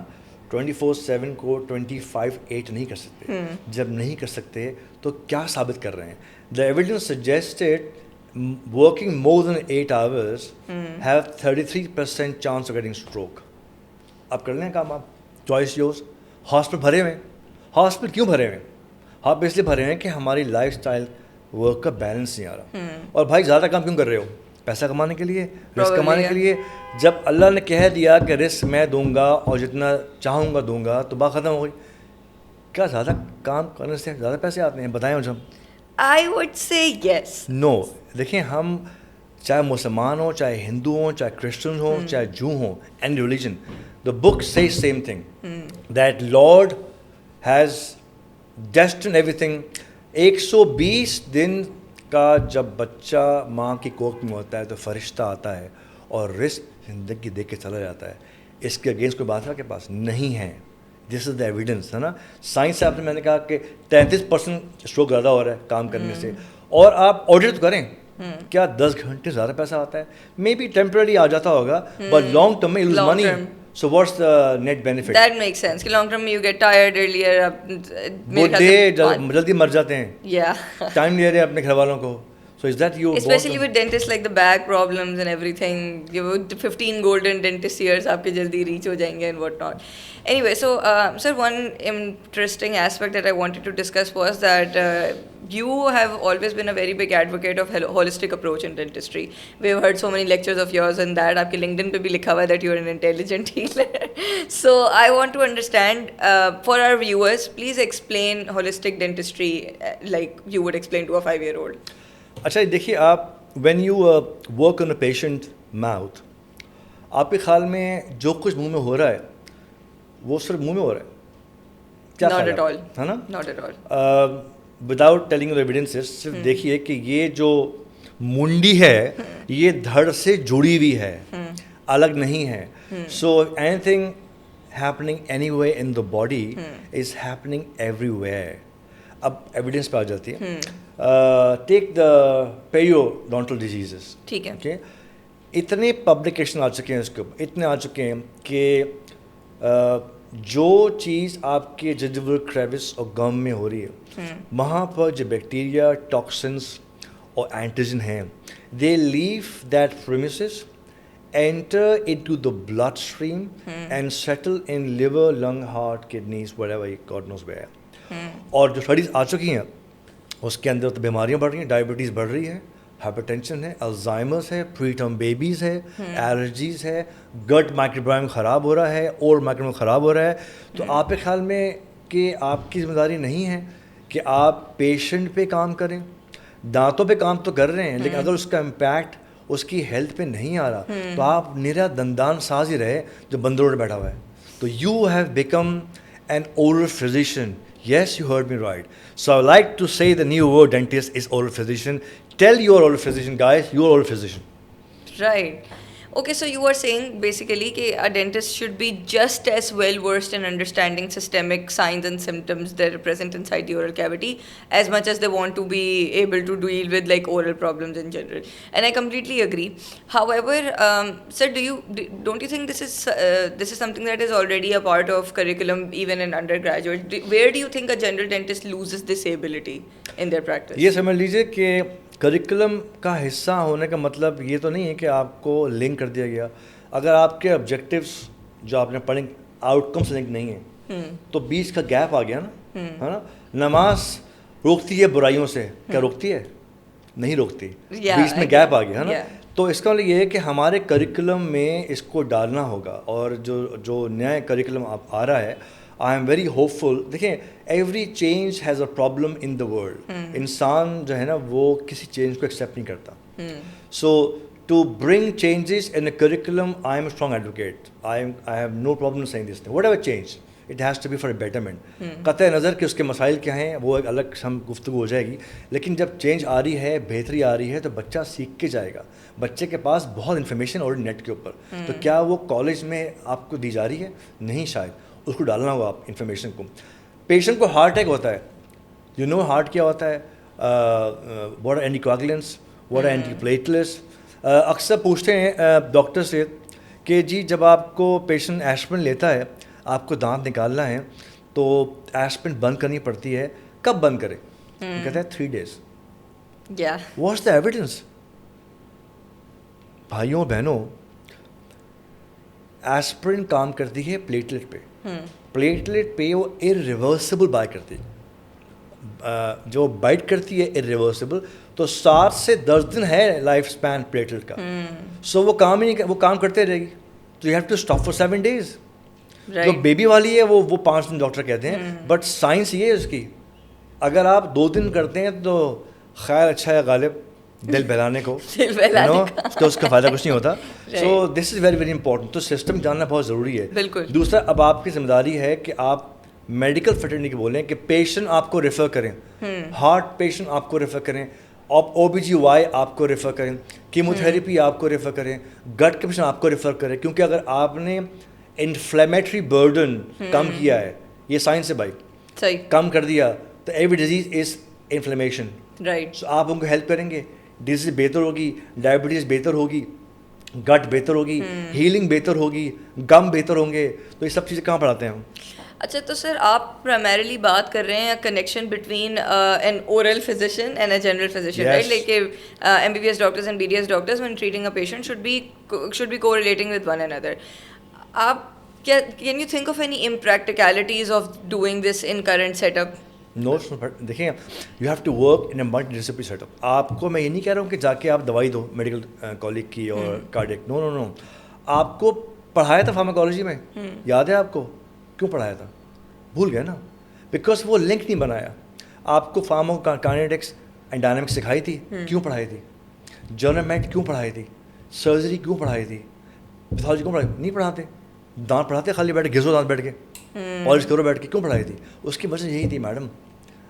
24/7 کو 25/8 نہیں کر سکتے. جب نہیں کر سکتے تو کیا ثابت کر رہے ہیں؟ دا evidence suggested working more than 8 hours have 33% chance of getting stroke. آپ کر لیں کام, آپ چوائس یورز. ہاسپٹل بھرے ہوئے ہیں. ہاسپٹل کیوں بھرے ہوئے ہیں؟ آپ اس لیے بھرے ہیں کہ ہماری لائف اسٹائل ورک کا بیلنس نہیں آ رہا. اور بھائی زیادہ کام کیوں کر رہے ہو؟ پیسہ کمانے کے لیے, رسک کمانے کے لیے. جب اللہ نے کہہ دیا کہ رسک میں دوں گا اور جتنا چاہوں گا دوں گا تو بات ختم ہو گئی. کیا زیادہ کام کرنے سے زیادہ پیسے آتے ہیں؟ بتائیں مجھے. I would say yes. نو. دیکھیں, ہم چاہے مسلمان ہوں, چاہے ہندو ہوں, چاہے کرسچن ہوں, چاہے جو ہوں, any religion, the book says same thing that Lord has destined everything. 120 دن کا جب بچہ ماں کی کوکھ میں ہوتا ہے تو فرشتہ آتا ہے اور رزق زندگی دے کے چلا جاتا ہے. اس کے اگینسٹ کوئی بات آپ کے پاس نہیں ہے. دس از دا ایویڈنس, ہے نا. سائنس سے آپ نے, میں نے کہا کہ 33% اسٹروک زیادہ ہو رہا ہے کام کرنے سے. اور آپ آڈٹ تو کریں, کیا 10 گھنٹے زیادہ پیسہ آتا ہے؟ مے بی ٹیمپرری آ جاتا ہوگا, بٹ لانگ ٹرم میں you lose money. So what's the net benefit? That makes sense. کہ long term میں you get tired earlier. بوڑھے جلدی مر جاتے ہیں. Yeah. ٹائم لے رہے ہیں اپنے گھر والوں کو. So is that you? Especially with dentists, like the back problems and everything. You 15 golden dentist years آپ کے جلدی reach ہو جائیں گے and what not. Anyway, so sir, one interesting aspect that I wanted to discuss was that you have always been a very big advocate of holistic approach in dentistry. We've heard so many lectures of yours and that. آپ کے LinkedIn پہ بھی لکھا ہوا ہے that you are an intelligent healer. So I want to understand, for our viewers, please explain holistic dentistry like you would explain to a 5-year-old. اچھا دیکھیے, آپ when you work on a patient mouth, آپ کے خیال میں جو کچھ منہ میں ہو رہا ہے وہ صرف منہ میں ہو رہا ہے؟ کیا Not at all. ہے نا. Not at all. Without telling your evidences, صرف دیکھیے کہ یہ جو منڈی ہے یہ دھڑ سے جڑی ہوئی ہے, الگ نہیں ہے. So any thing happening anywhere in the body is happening everywhere. اب ایویڈنس پہ آ جاتی ہے. ٹیک دا پیریوڈونٹل ڈیزیزز. ٹھیک ہے. اوکے, اتنے پبلیکیشن آ چکے ہیں اس کے اوپر, اتنے آ چکے ہیں کہ جو چیز آپ کے جنجیوال کریوس اور گم میں ہو رہی ہے وہاں پر جو بیکٹیریا, ٹاکسنس اور اینٹیجن ہیں, they leave that premises, enter into the bloodstream and settle in liver, lung, heart, kidneys, whatever, God knows where. اور جو اسٹڈیز آ چکی ہیں اس کے اندر تو بیماریاں بڑھ رہی ہیں, ڈائبٹیز بڑھ رہی ہے, ہائپر ٹینشن ہے, الزائمرس ہے, پری ٹرم بیبیز ہے, الرجیز ہے, گٹ مائکروبائم خراب ہو رہا ہے, اور مائکروبائم خراب ہو رہا ہے. تو آپ کے خیال میں کہ آپ کی ذمہ داری نہیں ہے کہ آپ پیشنٹ پہ کام کریں؟ دانتوں پہ کام تو کر رہے ہیں, لیکن اگر اس کا امپیکٹ اس کی ہیلتھ پہ نہیں آ رہا تو آپ نرا دندان ساز ہی رہے جو بندروں پہ بیٹھا ہوا ہے. تو you have become an oral physician. Yes, you heard me right. So I would like to say the new word dentist is oral physician. Tell your oral physician, guys, you're oral physician. Right. Okay, so you are saying basically that a dentist should be just as well versed in understanding systemic signs and symptoms that are present inside the oral cavity as much as they want to be able to deal with like oral problems in general. And I completely agree. However, sir, don't you think this is something that is already a part of curriculum even in undergraduate? Where do you think a general dentist loses this ability in their practice? یہ سمجھ لیجیے کہ curriculum کا حصہ ہونے کا مطلب یہ تو نہیں ہے کہ آپ کو لنک کر دیا گیا. اگر آپ کے آبجیکٹیوس جو آپ نے پڑھیں آؤٹ کم سے لنک نہیں ہیں تو بیچ کا گیپ آ گیا نا, ہے نا. نماز روکتی ہے برائیوں سے, کیا روکتی ہے؟ نہیں روکتی, بیچ میں گیپ آ گیا, ہے نا. تو اس کا مطلب یہ ہے کہ ہمارے کریکولم میں اس کو ڈالنا ہوگا. اور جو نیا کریکولم اب آ رہا ہے, آئی ایم ویری ہوپ فل. دیکھیں, every change has a problem in the world. انسان جو ہے نا وہ کسی چینج کو ایکسیپٹ نہیں کرتا. So to bring changes in a curriculum, I am a strong advocate. I have no problem seeing this thing. Whatever change, it has to be for a betterment. قطع نظر کہ اس کے مسائل کیا ہیں وہ ایک الگ ہم گفتگو ہو جائے گی, لیکن جب چینج آ رہی ہے, بہتری آ رہی ہے, تو بچہ سیکھ کے جائے گا. بچے کے پاس بہت انفارمیشن اور نیٹ کے اوپر, تو کیا وہ کالج میں آپ کو دی جا رہی ہے؟ نہیں, شاید اس کو ڈالنا ہوگا آپ انفارمیشن کو. پیشنٹ کو ہارٹ اٹیک ہوتا ہے, یو نو ہارٹ کیا ہوتا ہے, what are anticoagulants, what are antiplatelets. اکثر پوچھتے ہیں ڈاکٹر سے کہ جی جب آپ کو پیشنٹ ایسپرین لیتا ہے, آپ کو دانت نکالنا ہے تو ایسپرین بند کرنی پڑتی ہے, کب بند کرے؟ کہتا ہے 3 days. What's the evidence? بھائیوں بہنوں, ایسپرین کام کرتی ہے پلیٹلیٹ پہ, پلیٹلیٹ پہ وہ ارریورسبل بائی کرتی ہے, جو بائٹ کرتی ہے ارریورسبل, تو 7 سے 10 دن ہے لائف اسپین پلیٹلیٹ کا. سو وہ کام ہی نہیں, وہ کام کرتے رہے گی, تو you have to stop for 7 days. جو بیبی والی ہے وہ 5 دن ڈاکٹر کہتے ہیں, بٹ سائنس یہ ہے اس کی, اگر آپ 2 دن کرتے ہیں تو خیر اچھا ہے غالب, دل بہلانے کو, تو اس کا فائدہ کچھ نہیں ہوتا. سو دس از ویری ویری امپورٹنٹ. تو سسٹم جاننا بہت ضروری ہے. دوسرا, اب آپ کی ذمہ داری ہے کہ آپ میڈیکل فیٹرنی کے بولیں کہ پیشنٹ آپ کو ریفر کریں, ہارٹ پیشنٹ آپ کو ریفر کریں, OBGY آپ کو ریفر کریں, کیموتھراپی آپ کو ریفر کریں, گٹ کے پیشنٹ آپ کو ریفر کریں, کیونکہ اگر آپ نے انفلیمیٹری برڈن کم کیا ہے, یہ سائنس ہے بھائی, صحیح کم کر دیا, تو every disease is inflammation. Right. So آپ ان کو ہیلپ کریں گے, ڈیزیز بہتر ہوگی, ڈائبٹیز بہتر ہوگی, گٹ بہتر ہوگی, ہیلنگ بہتر ہوگی, گم بہتر ہوں گے. تو یہ سب چیزیں کہاں پڑھاتے ہیں ہم؟ اچھا, تو سر آپ پرائمریلی بات کر رہے ہیں connection between an oral physician and a general physician, right? Like MBBS doctors and BDS doctors when treating a patient should be correlating with one another. آپ can you think of any impracticalities of doing this in current setup? Notes دیکھیں, you have to work in a multi discipline setup. آپ کو میں یہ نہیں کہہ رہا ہوں کہ جا کے آپ دوائی دو میڈیکل کالج کی اور کارڈیک, نو نو نو. آپ کو پڑھایا تھا فارماکالوجی میں, یاد ہے آپ کو کیوں پڑھایا تھا؟ بھول گئے نا, بیکاز وہ لنک نہیں بنایا. آپ کو فارماکائنیٹکس اینڈ ڈائنامکس سکھائی تھی, کیوں پڑھائی تھی؟ جنرل میڈ کیوں پڑھائی تھی؟ سرجری کیوں پڑھائی تھی؟ پیتھالوجی کیوں پڑھائی؟ نہیں پڑھاتے. دانت پڑھاتے خالی بیٹھ کے, گھسو دانت بیٹھ کے, پالش کرو بیٹھ کے, کیوں پڑھائی تھی؟ اس کی وجہ یہی تھی میڈم,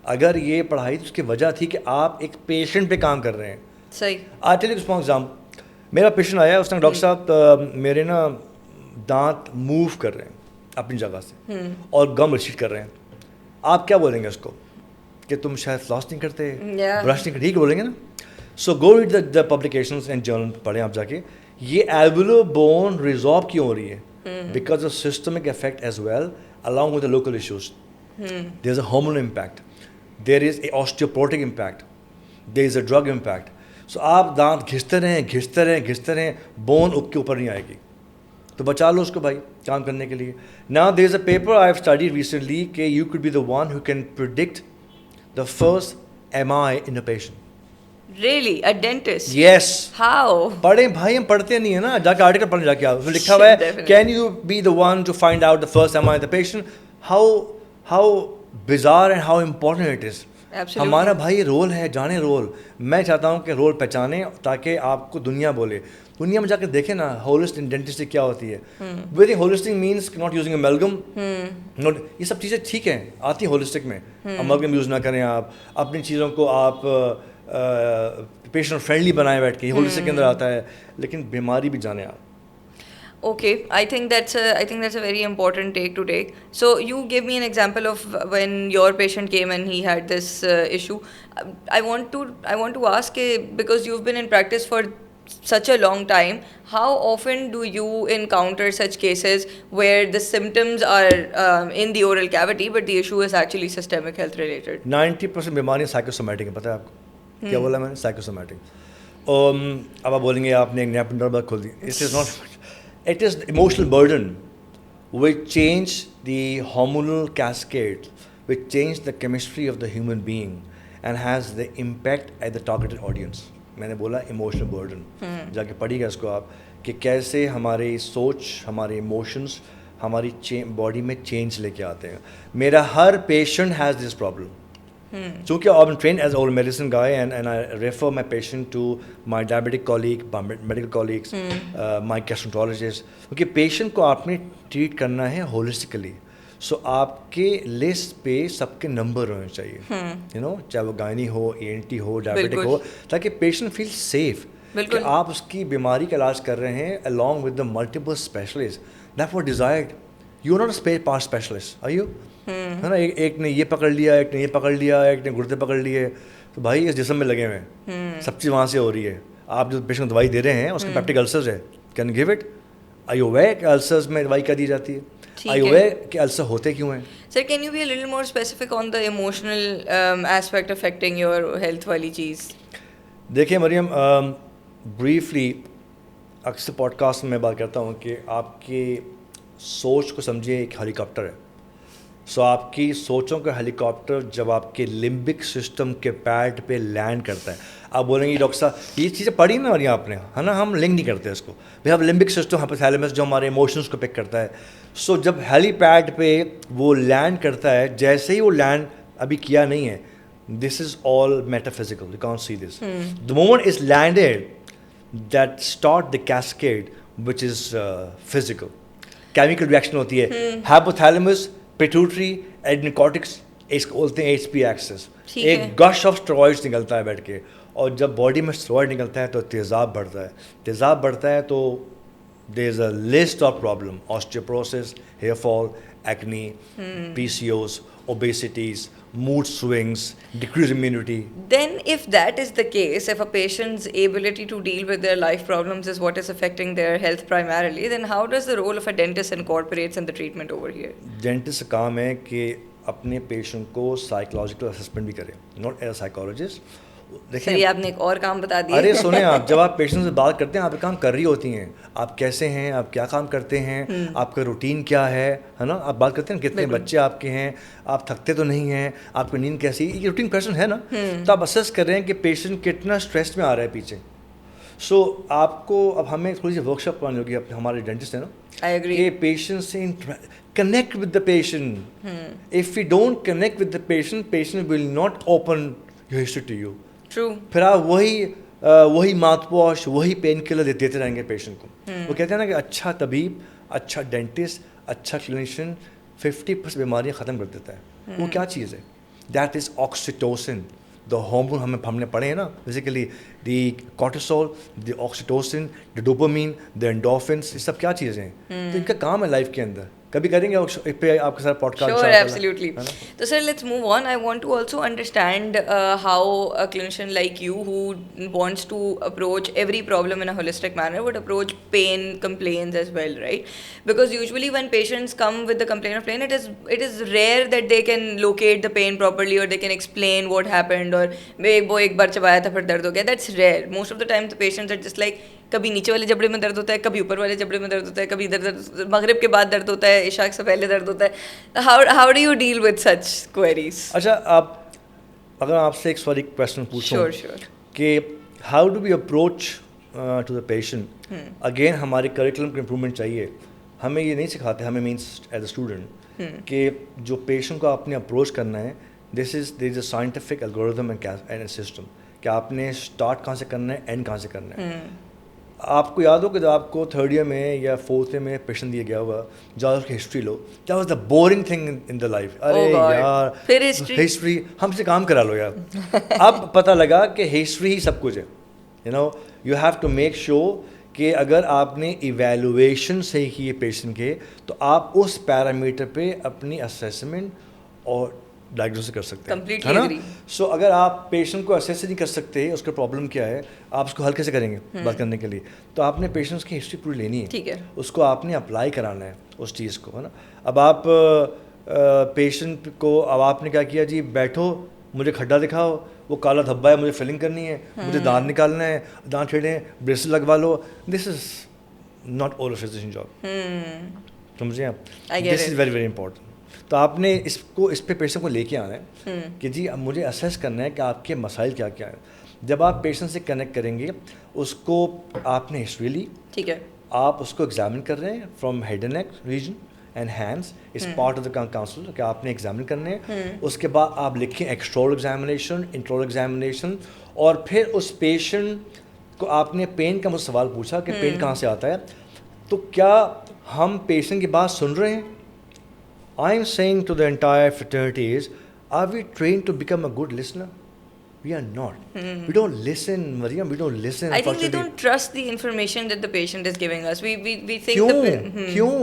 اگر یہ پڑھائی تو اس کی وجہ تھی کہ آپ ایک پیشنٹ پہ کام کر رہے ہیں. صحیح. آج ٹیل یو اسمال ایگزامپل. میرا پیشنٹ آیا, اس نے ڈاکٹر صاحب میرے نا دانت موو کر رہے ہیں اپنی جگہ سے اور گم ریسیٹ کر رہے ہیں. آپ کیا بولیں گے اس کو کہ تم شاید فلاس نہیں کرتے, برش نہیں کرتے, ٹھیک بولیں گے نا. So go read the publications and journal پڑھیں آپ جا کے. یہ ایلویولر بون ریزارب کیوں ہو رہی ہے؟ Because of systemic effect as well along with the local issues. There is a hormonal impact, there is a osteoporotic impact, there is a drug impact. So آپ دانت گھستے رہیں, بون اگ کے اوپر نہیں آئے گی, تو بچا لو اس کو بھائی کام کرنے کے لیے. Now there is a paper I have studied recently کہ you could be the one who can predict the first MI in a patient. Really? A dentist? Yes. How? پڑھیں بھائی, ہم پڑھتے نہیں ہیں نا, جا کے آرٹیکل پڑھنے جا کے آؤ, اس میں لکھا ہوا ہے can you be the one to find out the first MI in the patient. How bizarre and how important it is. ہمارا بھائی رول ہے, جانے رول. میں چاہتا ہوں کہ رول پہچانیں تاکہ آپ کو دنیا بولے. دنیا میں جا کے دیکھیں نا ہولسٹک ڈینٹسٹری کیا ہوتی ہے. Very holistic means not using amalgam, not, یہ سب چیزیں ٹھیک ہیں, آتی ہیں ہولسٹک میں. امیلگم یوز نہ کریں آپ, اپنی چیزوں کو آپ پیشنٹ فرینڈلی بنائیں بیٹھ کے, ہولسٹک کے اندر آتا ہے, لیکن بیماری بھی جانیں آپ. Okay, I think that's a very important take to take. So you gave me an example of when your patient came and he had this issue. I want to ask, because you've been in practice for such a long time, how often do you encounter such cases where the symptoms are in the oral cavity but the issue is actually systemic health related? 90% بیماریاں psychosomatic ہیں, پتہ ہے آپ کو کیا بولا میں نے؟ سائیکوسومیٹک. اب آپ بولیں گے آپ نے ایک نیپ ڈربا کھول دی. It is not. It is the emotional burden which change the hormonal cascade, which change the chemistry of the human being and has the impact at the targeted audience. میں نے بولا emotional burden. جا کے پڑھیے گا اس کو آپ کہ کیسے ہماری سوچ, ہمارے ایموشنس ہماری باڈی میں چینج لے کے آتے ہیں. میرا ہر پیشنٹ ہیز دس پرابلم. چونکہ I'm trained as an old medicine guy and I refer my patient to my diabetic colleague, my medical colleagues, my gastroenterologist. کیونکہ پیشنٹ کو آپ نے ٹریٹ کرنا ہے ہولسٹکلی. سو آپ کے لسٹ پہ سب کے نمبر ہونے چاہیے, یو نو, چاہے وہ گائنی ہو, ENT ہو, ڈائبیٹک ہو, تاکہ پیشنٹ فیل سیف کہ آپ اس کی بیماری کا علاج کر رہے ہیں along with the multiple specialists. That's what desired. You are not a spare part specialist, are you? ہے نا, ایک نے یہ پکڑ لیا, ایک نے یہ پکڑ لیا, ایک نے گردے پکڑ لیے, تو بھائی اس جسم میں لگے ہوئے ہیں, سب چیز وہاں سے ہو رہی ہے. آپ جو پیشنٹ کو دوائی دے رہے ہیں اس کے پیپٹک السرز ہے, can give it, I aware کہ السرز میں دوائی کیا دی جاتی ہے, آئی اویئر کہ السر ہوتے کیوں ہیں. Sir, can you be a little more specific on the emotional aspect affecting your health والی چیز؟ دیکھیں مریم, بریفلی اکثر پوڈ کاسٹ میں بات کرتا ہوں کہ آپ کی سوچ کو سمجھیے ایک ہیلی کاپٹر ہے. سو آپ کی سوچوں کا ہیلی کاپٹر جب آپ کے لمبک سسٹم کے پیڈ پہ لینڈ کرتا ہے, آپ بولیں گے ڈاکٹر صاحب یہ چیزیں پڑھی نا مریم آپ نے, ہے نا, ہم لنک نہیں کرتے اس کو. بھائی اب لمبک سسٹم ہائپوتھیلیمس جو ہمارے ایموشنس کو پک کرتا ہے. سو جب ہیلی پیڈ پہ وہ لینڈ کرتا ہے, جیسے ہی وہ لینڈ ابھی کیا نہیں ہے, this is all metaphysical, you can't see this. The moment it's landed, that start the cascade which is physical. Chemical reaction ہوتی ہے, hypothalamus, pituitary, adrenal cortex, اس کو بولتے ہیں HP axis. ایک گش آف اسٹرائڈس نکلتا ہے بیٹھ کے, اور جب باڈی میں اسٹرائڈ نکلتا ہے تو تیزاب بڑھتا ہے. تیزاب بڑھتا ہے تو there is a list of problem, osteoporosis, hair fall, acne, PCOS, obesities, mood swings, decreased immunity. Then if that is the case, if a patient's ability to deal with their life problems is what is affecting their health primarily, then how does the role of a dentist incorporates in the treatment over here? Dentist کا کام ہے کہ اپنے patient کو psychological assessment بھی کرے, not as psychologist. دیکھیں یہ آپ نے ایک اور کام بتا دیا. ارے سنیں, آپ جب آپ پیشنٹ سے بات کرتے ہیں آپ یہ کام کر رہی ہوتی ہیں, آپ کیسے ہیں, آپ کیا کام کرتے ہیں, آپ کا روٹین کیا ہے نا, آپ بات کرتے ہیں کتنے بچے آپ کے ہیں, آپ تھکتے تو نہیں ہیں, آپ کی نیند کیسی, یہ روٹین پیشنٹ ہے نا, تو آپ اسیس کر رہے ہیں کہ پیشنٹ کتنا اسٹریس میں آ رہا ہے پیچھے. سو آپ کو اب ہمیں تھوڑی سی ورک شاپ کرانی ہوگی, ہمارے ڈینٹسٹ ہیں نا, کہ پیشنٹ سے connect with the patient. If you don't connect with the patient, patient will not open your history to you. پھر آپ وہی ماؤتھ واش, وہی پین کلر دیتے رہیں گے پیشنٹ کو. وہ کہتے ہیں نا کہ اچھا طبیب, اچھا ڈینٹسٹ, اچھا کلینیشین 50% بیماریاں ختم کر دیتا ہے. وہ کیا چیز ہے؟ That is oxytocin. The hormone ہم نے پڑھے ہیں نا بیسیکلی, دی کارٹیسول, دی آکسیٹوسن, دی ڈوپامین, دی اینڈورفنس, یہ سب کیا چیزیں ہیں؟ تو ان کا کام ہے لائف کے اندر. کبھی کریں گے اس پہ آپ کے ساتھ podcast. Sure, absolutely. So sir, let's move on. I want to also understand how a clinician like you who wants to approach every problem in a holistic manner would approach pain complaints as well, right? Because usually when patients come with the complaint of pain, it is rare that they can locate the pain properly or they can explain what happened, or وہ ایک بار چبایا تھا پھر درد ہو گیا. That's rare. Most of the time the patients are just like کبھی نیچے والے جبڑے میں درد ہوتا ہے, کبھی اوپر والے جبڑے میں درد ہوتا ہے, کبھی ادھر مغرب کے بعد درد ہوتا ہے, عشاء سے پہلے درد ہوتا ہے. How do you deal with such queries? اچھا, اگر آپ سے ایک سوال کویسچن پوچھوں کہ how do we approach to the patient, again ہمارے کریکولم کی امپرومنٹ چاہیے. ہمیں یہ نہیں سکھاتے, ہمیں مینس ایز اے اسٹوڈنٹ, کہ جو پیشنٹ کو آپ نے اپروچ کرنا ہے, there is a scientific algorithm and system, کہ آپ نے اسٹارٹ کہاں سے کرنا ہے, اینڈ کہاں سے کرنا ہے. آپ کو یاد ہو کہ جب آپ کو 3rd ایئر میں یا 4th ایئر میں پیشنٹ دیا گیا ہوا, جب اس کی ہسٹری لو, کیا was the boring thing in the life. ارے یار ہسٹری ہم سے کام کرا لو یار. اب پتہ لگا کہ ہسٹری ہی سب کچھ ہے. You have to make sure کہ اگر آپ نے ایویلویشن صحیح کی ہے پیشنٹ کے, تو آپ اس پیرامیٹر پہ اپنی اسیسمنٹ اور ڈائگنوس کر سکتے ہیں, ہے نا. سو اگر آپ پیشنٹ کو اسیس نہیں کر سکتے اس کا پرابلم کیا ہے, آپ اس کو حل کیسے کریں گے بات کرنے کے لیے؟ تو آپ نے پیشنٹس کی ہسٹری پوری لینی ہے, اس کو آپ نے اپلائی کرانا ہے اس چیز کو, ہے نا. اب آپ پیشنٹ کو, اب آپ نے کیا کیا, جی بیٹھو مجھے کھڈا دکھاؤ, وہ کالا دھبا ہے مجھے فلنگ کرنی ہے, مجھے دانت نکالنا ہے, دانت چھیڑیں, بریس لگوا لو. This is not oral physician job, سمجھیں آپ. This is very very important. تو آپ نے اس پہ پیشنٹ کو لے کے آنا ہے کہ جی اب مجھے اسیس کرنا ہے کہ آپ کے مسائل کیا کیا ہیں. جب آپ پیشنٹ سے کنیکٹ کریں گے, اس کو آپ نے ہسٹری لی, ٹھیک ہے, آپ اس کو ایگزامن کر رہے ہیں from head and neck region and hands, is part of the council کہ آپ نے ایگزامن کرنے ہیں. اس کے بعد آپ لکھیں ایکسٹرول ایگزامینیشن, انٹرول ایگزامینیشن, اور پھر اس پیشنٹ کو آپ نے پین کا مجھ سے سوال پوچھا کہ پین کہاں سے آتا ہے. تو کیا ہم پیشنٹ کی بات سن رہے ہیں؟ I am saying to the entire fraternity is, are we trained to become a good listener? We are not. We don't listen, Mariam. We don't listen. I think we don't trust the information that the patient is giving us. We think کیوں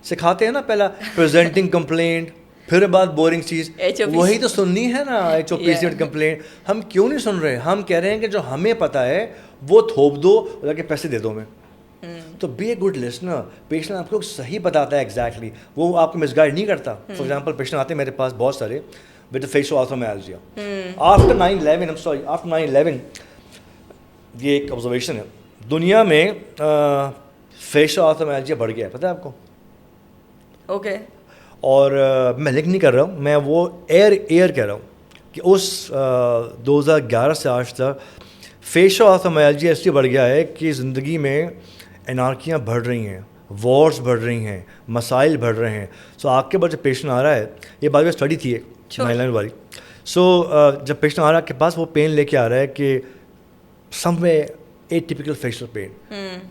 سکھاتے ہیں نا پہلا presenting complaint, پھر بات boring چیز HOPC. وہی تو سننی ہے نا, HOPC کمپلین. ہم کیوں نہیں سن رہے؟ ہم کہہ رہے ہیں کہ جو ہمیں پتہ ہے وہ تھوپ دو, اللہ کے پیسے دے دو ہمیں. تو be a good listener. Patient آپ کو صحیح بتاتا ہے ایگزیکٹلی, وہ آپ کو مس گائڈ نہیں کرتا. فار ایگزامپل پیشنٹ آتے ہیں میرے پاس بہت سارے ود فیشل آرتھرومیالجیا آفٹر 9/11. یہ ایک آبزرویشن ہے, دنیا میں فیشل آرتھرومیالجیا بڑھ گیا ہے, پتہ ہے آپ کو؟ اوکے. اور میں لنک نہیں کر رہا ہوں, میں وہ ایئر کہہ رہا ہوں کہ اس 2011 سے آج تک فیشل آرتھرومیالجیا اس لیے بڑھ گیا ہے کہ زندگی میں انارکیاں بڑھ رہی ہیں, وارز بڑھ رہی ہیں, مسائل بڑھ رہے ہیں. سو آپ کے پاس جب پیشنٹ آ رہا ہے, یہ بات میں اسٹڈی تھی ایک 9/11 والی. سو جب پیشنٹ آ رہا ہے آپ کے پاس, وہ پین لے کے آ رہا ہے کہ سم وے atypical facial pain.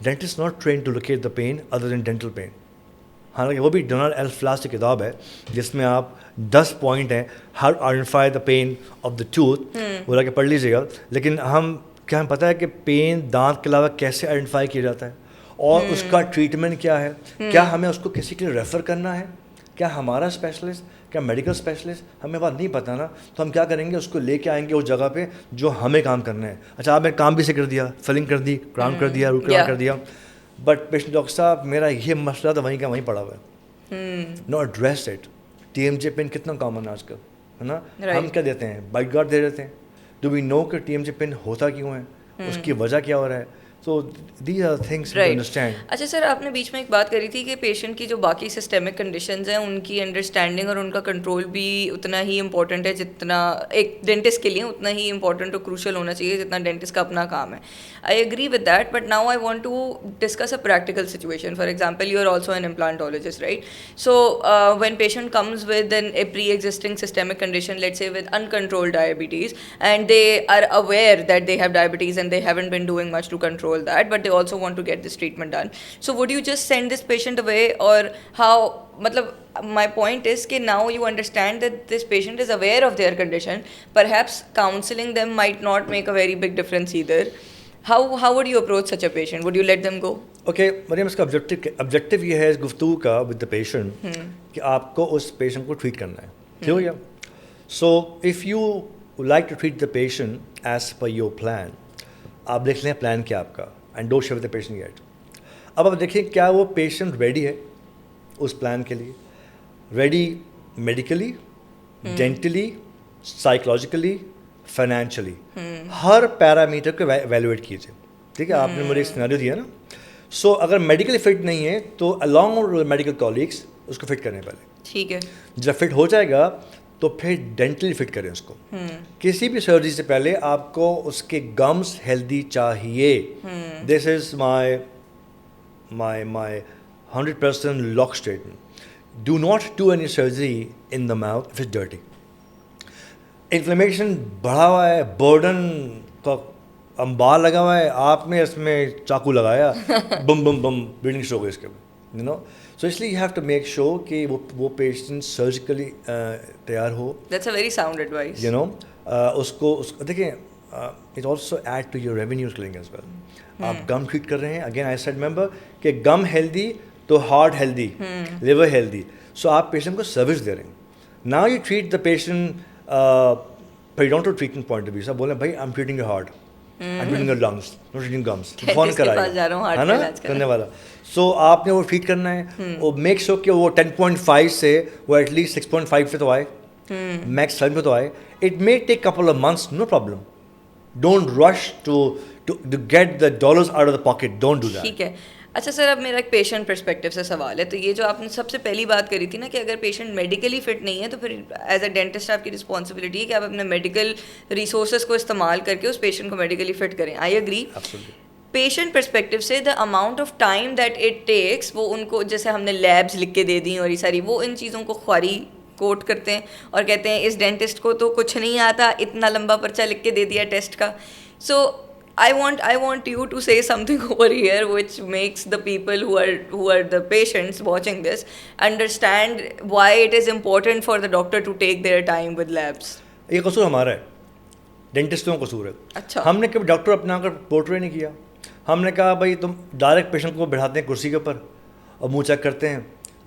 Dentist not trained to locate the pain other than dental pain. حالانکہ وہ بھی ڈونلڈ ایل فلاس کی کتاب ہے جس میں آپ 10 پوائنٹ ہیں how identify the pain of the tooth, وہ لا کے پڑھ لیجیے گا. لیکن کیا ہمیں پتہ ہے کہ پین دانت کے علاوہ کیسے آئیڈینٹیفائی کیا جاتا ہے, اور اس کا ٹریٹمنٹ کیا ہے؟ کیا ہمیں اس کو کسی کے لیے ریفر کرنا ہے؟ کیا ہمارا اسپیشلسٹ, کیا میڈیکل اسپیشلسٹ؟ ہمیں بات نہیں پتہ نا, تو ہم کیا کریں گے, اس کو لے کے آئیں گے اس جگہ پہ جو ہمیں کام کرنا ہے. اچھا آپ نے کام بھی سے کر دیا, فلنگ کر دی, کراؤن کر دیا, روٹ کراؤن کر دیا, بٹ پیشنٹ ڈاکٹر صاحب میرا یہ مسئلہ تو وہیں کا وہیں پڑا ہوا ہے, نو ایڈریس اٹ. TMJ پین کتنا کامن ہے آج کل, ہے نا؟ ہم کیا دیتے ہیں, بائٹ گارڈ دے دیتے ہیں. ڈو وی نو کہ TMJ پین ہوتا کیوں ہے, اس کی وجہ کیا ہو رہا ہے؟ So these are things to understand. اچھا سر, آپ نے بیچ میں ایک بات کری تھی کہ پیشنٹ کی جو باقی سسٹمک کنڈیشنز ہیں ان کی انڈرسٹینڈنگ اور ان کا کنٹرول بھی اتنا ہی امپورٹنٹ ہے جتنا ایک ڈینٹسٹ کے لیے اتنا ہی امپورٹنٹ اور کروشل ہونا چاہیے جتنا ڈینٹسٹ کا اپنا کام ہے. I agree with that, but now I want to discuss a practical situation. For example, you are also an implantologist, right? So when patient comes with an a preexisting systemic condition, let's say with uncontrolled diabetes, and they are aware that they have diabetes and they haven't been doing much to control that, but they also want to get this treatment done. So would you just send this patient away, or how? Matlab, my point is that now you understand that this patient is aware of their condition. Perhaps counseling them might not make a very big difference either. How would you approach such a patient? Would you let them go? Okay Maryam, اس کا objective یہ ہے اس گفتگو کا with the patient کہ آپ کو اس patient کو ٹریٹ کرنا ہے, ٹھیک ہو گیا؟ So if you like to treat the patient as per your plan, آپ دیکھ لیں پلان کیا آپ کا, and don't share with the patient yet. اب آپ دیکھیں کیا وہ پیشنٹ ریڈی ہے اس پلان کے لیے, ریڈی میڈیکلی, ڈینٹلی, سائیکولوجیکلی, فائنینشلی, ہر پیرامیٹر کو ایویلویٹ کیجیے. ٹھیک ہے, آپ نے مجھے ایک سیناریو دیا نا. سو اگر میڈیکلی فٹ نہیں ہے تو along with میڈیکل کالیگس اس کو فٹ کریں پہلے. ٹھیک ہے, جب فٹ ہو جائے گا تو پھر ڈینٹلی فٹ کریں اس کو. کسی بھی سرجری سے پہلے آپ کو اس کے گمس ہیلدی چاہیے. This is my 100% lock statement. Do not do any surgery in the mouth if it's dirty. Inflammation بڑھا ہوا ہے, برڈن کا امبار لگا ہوا ہے, آپ نے اس میں چاقو لگایا, بم بم بم بلیڈنگ شروع ہو گئی اس کے, یو نو. سو اس لیے you have to make sure کہ وہ پیشنٹ سرجیکلی تیار ہو. That's a very sound advice. You know, اس کو دیکھیں, it also add to your revenue کلنگ ایز ویل. آپ گم ٹریٹ کر رہے ہیں, اگین آئی سیڈ ریمبر کہ گم ہیلدی تو heart healthy, liver healthy. So آپ پیشنٹ کو سروس دے رہے ہیں. Now you treat the patient periodontal treatment point of view. سب بولیں بھائی I am treating your heart, I am treating your lungs, not treating gums. Phone کرائے ہے نا کرنے والا. سو آپ نے وہ ٹریٹ کرنا ہے, وہ میک شیور کہ وہ 10.5 سے وہ ایٹ لیسٹ 6.5 پہ تو آئے, میکس 7 پہ تو آئے. It may take couple of months, no problem. Don't rush to get the dollars out of the pocket, don't do that. ٹھیک ہے. اچھا سر, اب میرا ایک پیشنٹ پرسپیکٹیو سے سوال ہے. تو یہ جو آپ نے سب سے پہلی بات کری تھی نا کہ اگر پیشنٹ میڈیکلی فٹ نہیں ہے تو پھر ایز اے ڈینٹسٹ آپ کی رسپانسبلٹی ہے کہ آپ اپنے میڈیکل ریسورسز کو استعمال کر کے اس پیشنٹ کو میڈیکلی فٹ کریں. I agree. پیشنٹ پرسپیکٹیو سے the amount of time that it takes, وہ ان کو جیسے ہم نے لیبس لکھ کے دے دیں اور یہ ساری, وہ ان چیزوں کو خواری کوٹ کرتے ہیں اور کہتے ہیں اس ڈینٹسٹ کو تو کچھ نہیں آتا, اتنا لمبا پرچہ لکھ کے دے دیا ٹیسٹ کا. سو I want you to say something over here which makes the people who are the patients watching this understand why it is important for the doctor to take their time with labs. یہ قصور ہمارا ہے, ڈینٹسٹوں کا قصور ہے. اچھا, ہم نے کبھی doctor اپنا کر پورٹری نہیں کیا. ہم نے کہا بھائی تم ڈائریکٹ پیشنٹ کو بٹھاتے ہیں کرسی کے اوپر اور منہ چیک کرتے ہیں,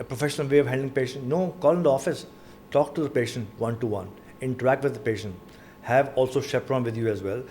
a professional way of handling patient? No, call in the office, talk to the patient one to one, interact with the patient, have also chaperone with you as well,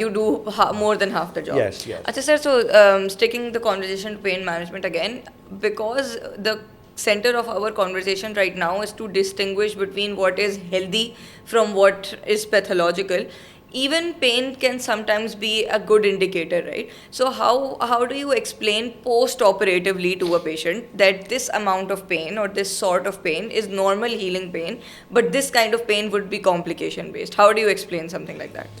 you do more than half the job. Yes. Achha sir, so sticking the conversation to pain management again, because the center of our conversation right now is to distinguish between what is healthy from what is pathological. Even pain can sometimes be a good indicator, right? So how do you explain post-operatively to a patient that this amount of pain or this sort of pain is normal healing pain, but this kind of pain would be complication based? How do you explain something like that?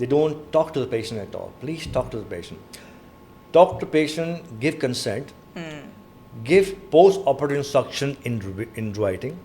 They don't talk to the patient at all. Please talk to the patient. Talk to patient, give consent, give post-operative instruction in writing.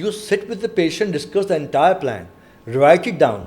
You sit with the patient, discuss the entire plan, write it down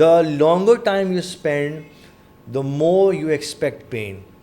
The longer time you spend, the more you expect pain.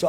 So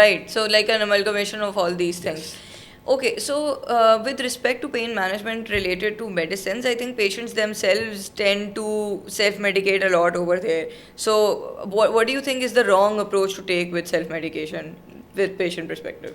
Right. So like an amalgamation of all these things. Okay, so with respect to pain management related to medicines, I think patients themselves tend to self-medicate a lot over there. So what do you think is the wrong approach to take with self-medication with patient perspective?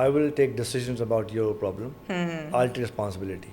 I will take decisions about your problem. I'll take responsibility.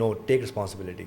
No, take responsibility.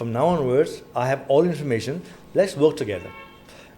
from now onwards, I have all information. Let's work together.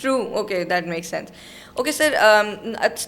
True. Okay, that makes sense. Okay sir,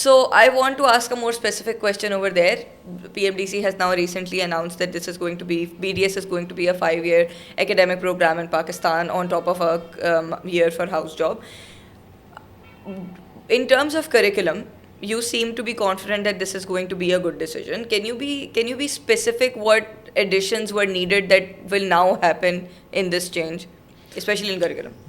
So I want to ask a more specific question over there. PMDC has now recently announced that this is going to be, BDS is going to be a 5-year academic program in Pakistan on top of a year for house job. In terms of curriculum, you seem to be confident that this is going to be a good decision. Can you be specific what additions were needed that will now happen in this change, especially in curriculum?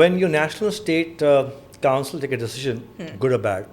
when your national state council take a decision, good or bad,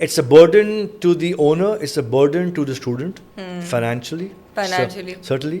It's a burden to the owner, it's a burden to the student, financially. Certainly.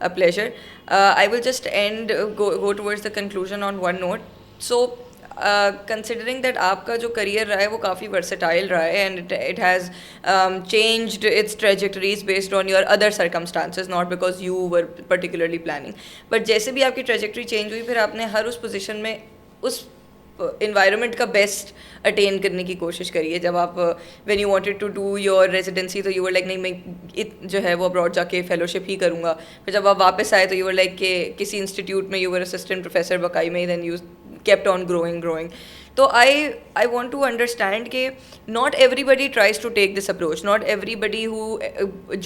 a pleasure. I will just go towards the conclusion on one note. So considering that آپ کا جو career رہا ہے وہ کافی versatile رہا ہے and it has changed its trajectories based on your other circumstances not because you were particularly planning. But جیسے بھی آپ کی ٹریجیکٹری چینج ہوئی پھر آپ نے ہر اس پوزیشن میں اس انوائرمنٹ کا بیسٹ اٹین کرنے کی کوشش کری ہے. جب آپ when you wanted to do your residency تو یو ور لائک نہیں میں جو ہے وہ ابراڈ جا کے فیلوشپ ہی کروں گا. پھر جب آپ واپس آئے تو یو ور لائک کہ کسی انسٹیٹیوٹ میں یو ور اسسٹنٹ پروفیسر بکائی میں then you kept on growing. تو I want to understand کہ not everybody tries to take this approach. Not everybody who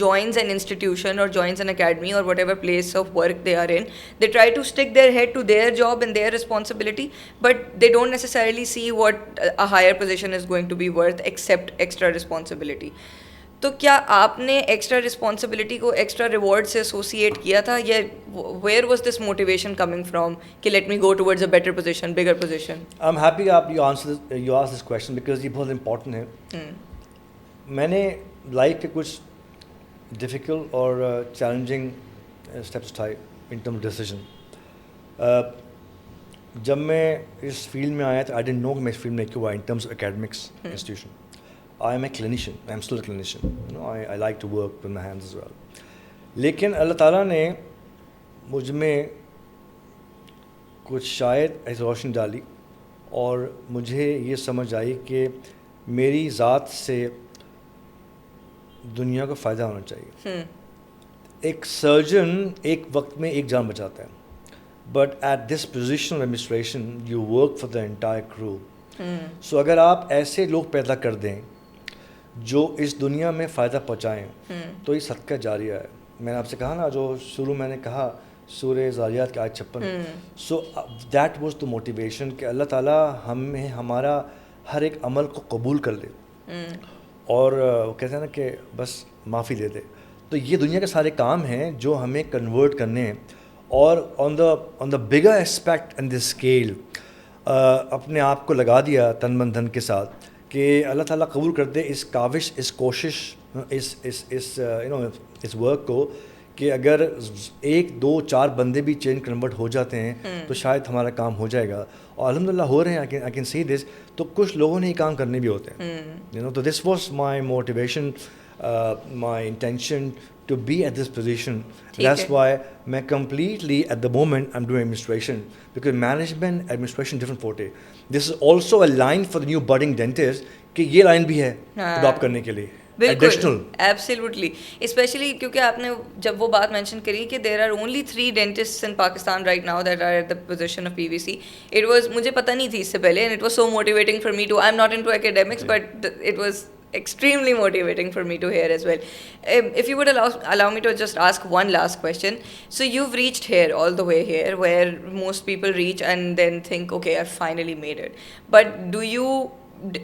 joins an institution or joins an academy or whatever place of work they are in, they try to stick their head to their job and their responsibility, but they don't necessarily see what a higher position is going to be worth except extra responsibility. تو کیا آپ نے extra responsibility کو extra reward سے associate کیا تھا یا where was this motivation coming from کہ let me go towards a better position, bigger position? I am happy آپ you answer this question because یہ بہت امپورٹنٹ ہے. میں نے لائف کے کچھ ڈیفیکلٹ اور چیلنجنگ اسٹیپس اٹھائے ان ٹرم ڈیسیجن. جب میں اس فیلڈ میں آیا تو آئی ڈنٹ نو کہ میں اس فیلڈ میں کیوں آیا in terms of academics institution. I am a clinician. I am still a clinician. You know, I like to work with my hands as well. لیکن اللہ تعالیٰ نے مجھ میں کچھ شاید ایسی روشنی ڈالی اور مجھے یہ سمجھ آئی کہ میری ذات سے دنیا کو فائدہ ہونا چاہیے. ایک سرجن ایک وقت میں ایک جان بچاتا ہے, but at this position of administration you work for the entire crew. So اگر آپ ایسے لوگ پیدا کر دیں جو اس دنیا میں فائدہ پہنچائیں تو یہ صدقہ جاریہ ہے. میں نے آپ سے کہا نا, جو شروع میں نے کہا سورہ زاریات کی آیت 56, so that was the motivation کہ اللہ تعالیٰ ہمیں ہمارا ہر ایک عمل کو قبول کر لے اور وہ کہتے ہیں نا کہ بس معافی دے دے. تو یہ دنیا کے سارے کام ہیں جو ہمیں کنورٹ کرنے ہیں. اور آن دا بگر اسپیکٹ اینڈ دا اسکیل اپنے آپ کو لگا دیا تن من دھن کے ساتھ کہ اللہ تعالیٰ قبول کر دے اس کاوش, اس کوشش, اس ورک کو کہ اگر 1 2 4 بندے بھی چینج کنورٹ ہو جاتے ہیں تو شاید ہمارا کام ہو جائے گا. اور الحمد للہ ہو رہے ہیں. آئی کین سی دس. تو کچھ لوگوں نے یہ کام کرنے بھی ہوتے ہیں. تو this was my motivation, my intention to be at this position. That's why میں completely at the moment I'm doing administration, because management administration different forte. This is also a line for the new budding dentist کہ یہ line بھی ہے adopt کرنے کے لیے. بالکل, absolutely, especially کیونکہ آپ نے جب وہ بات مینشن کری کہ there are only 3 dentist in Pakistan right now that are at the position of PVC. It was, مجھے پتہ نہیں تھی اس سے پہلے, and it was so motivating for me to, I am not into academics but it was extremely motivating for me to hear as well. If you would allow me to just ask one last question. So you've reached here, all the way here, where most people reach and then think, okay, I've finally made it. But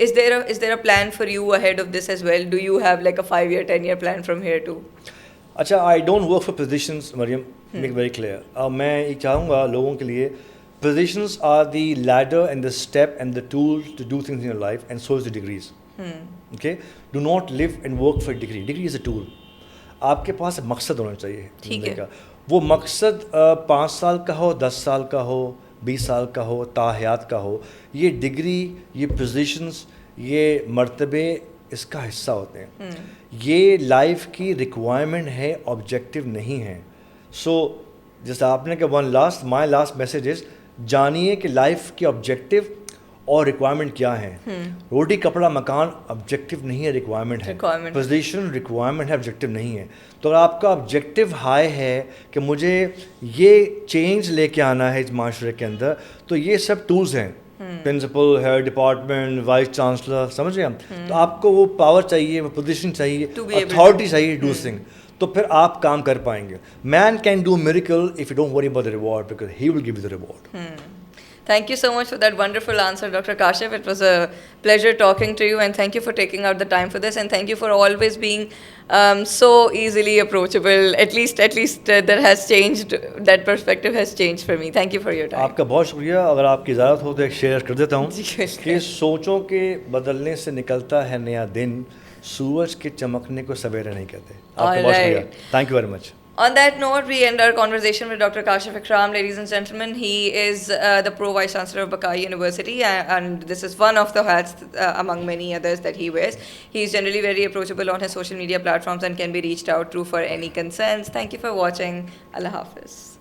is there a plan for you ahead of this as well? Do you have like a 5-year 10-year plan from here too? اچھا, I don't work for positions, Maryam, make very clear. میں یہ چاہوں گا لوگوں کے لیے, positions are the ladder and the step and the tool to do things in your life, and so is the degrees. Okay, do not live and work for a degree. Degree is a tool. آپ کے پاس مقصد ہونا چاہیے زندگی کا. وہ مقصد 5 سال کا ہو, 10 سال کا ہو, 20 سال کا ہو, تا حیات کا ہو. یہ ڈگری, یہ پوزیشنز, یہ مرتبے اس کا حصہ ہوتے ہیں. یہ لائف کی ریکوائرمنٹ ہے, آبجیکٹیو نہیں ہے. سو جیسے آپ نے کہا, مائی لاسٹ میسیج از, جانیے کہ لائف کی آبجیکٹیو اور ریکوائرمنٹ کیا ہے. روٹی کپڑا مکان آبجیکٹیو نہیں ہے, ریکوائرمنٹ ہے. پوزیشن ریکوائرمنٹ ہے, آبجیکٹیو نہیں ہے. تو اگر آپ کا آبجیکٹیو ہائی ہے کہ مجھے یہ چینج لے کے آنا ہے اس معاشرے کے اندر, تو یہ سب ٹولز ہیں. Principal, head department, vice chancellor, سمجھ رہے ہیں. تو آپ کو وہ پاور چاہیے, وہ پوزیشن چاہیے, اتھارٹی چاہیے ڈو تھنگ, تو پھر آپ کام کر پائیں گے. Man can do miracle if you don't worry about the reward, because he will give you the reward. Thank you so much for that wonderful answer, Dr. Kashif. It was a pleasure talking to you, and thank you for taking out the time for this, and thank you for always being so easily approachable. At least that has changed, that perspective has changed for me. Thank you for your time. آپ کا بہت شکریہ. اگر آپ کی اجازت ہو تو ایک شیئر کر دیتا ہوں کہ سوچوں کے بدلنے سے نکلتا ہے نیا دن, سورج کے چمکنے کو سویرے نہیں کہتے. آپ کا بہت شکریہ. Thank you very much. On that note, we end our conversation with Dr. Kashif Ikram, ladies and gentlemen. He is the Pro-Vice Chancellor of Buckeye University, and this is one of the hats among many others that he wears. He is generally very approachable on his social media platforms and can be reached out to for any concerns. Thank you for watching. Allah Hafiz.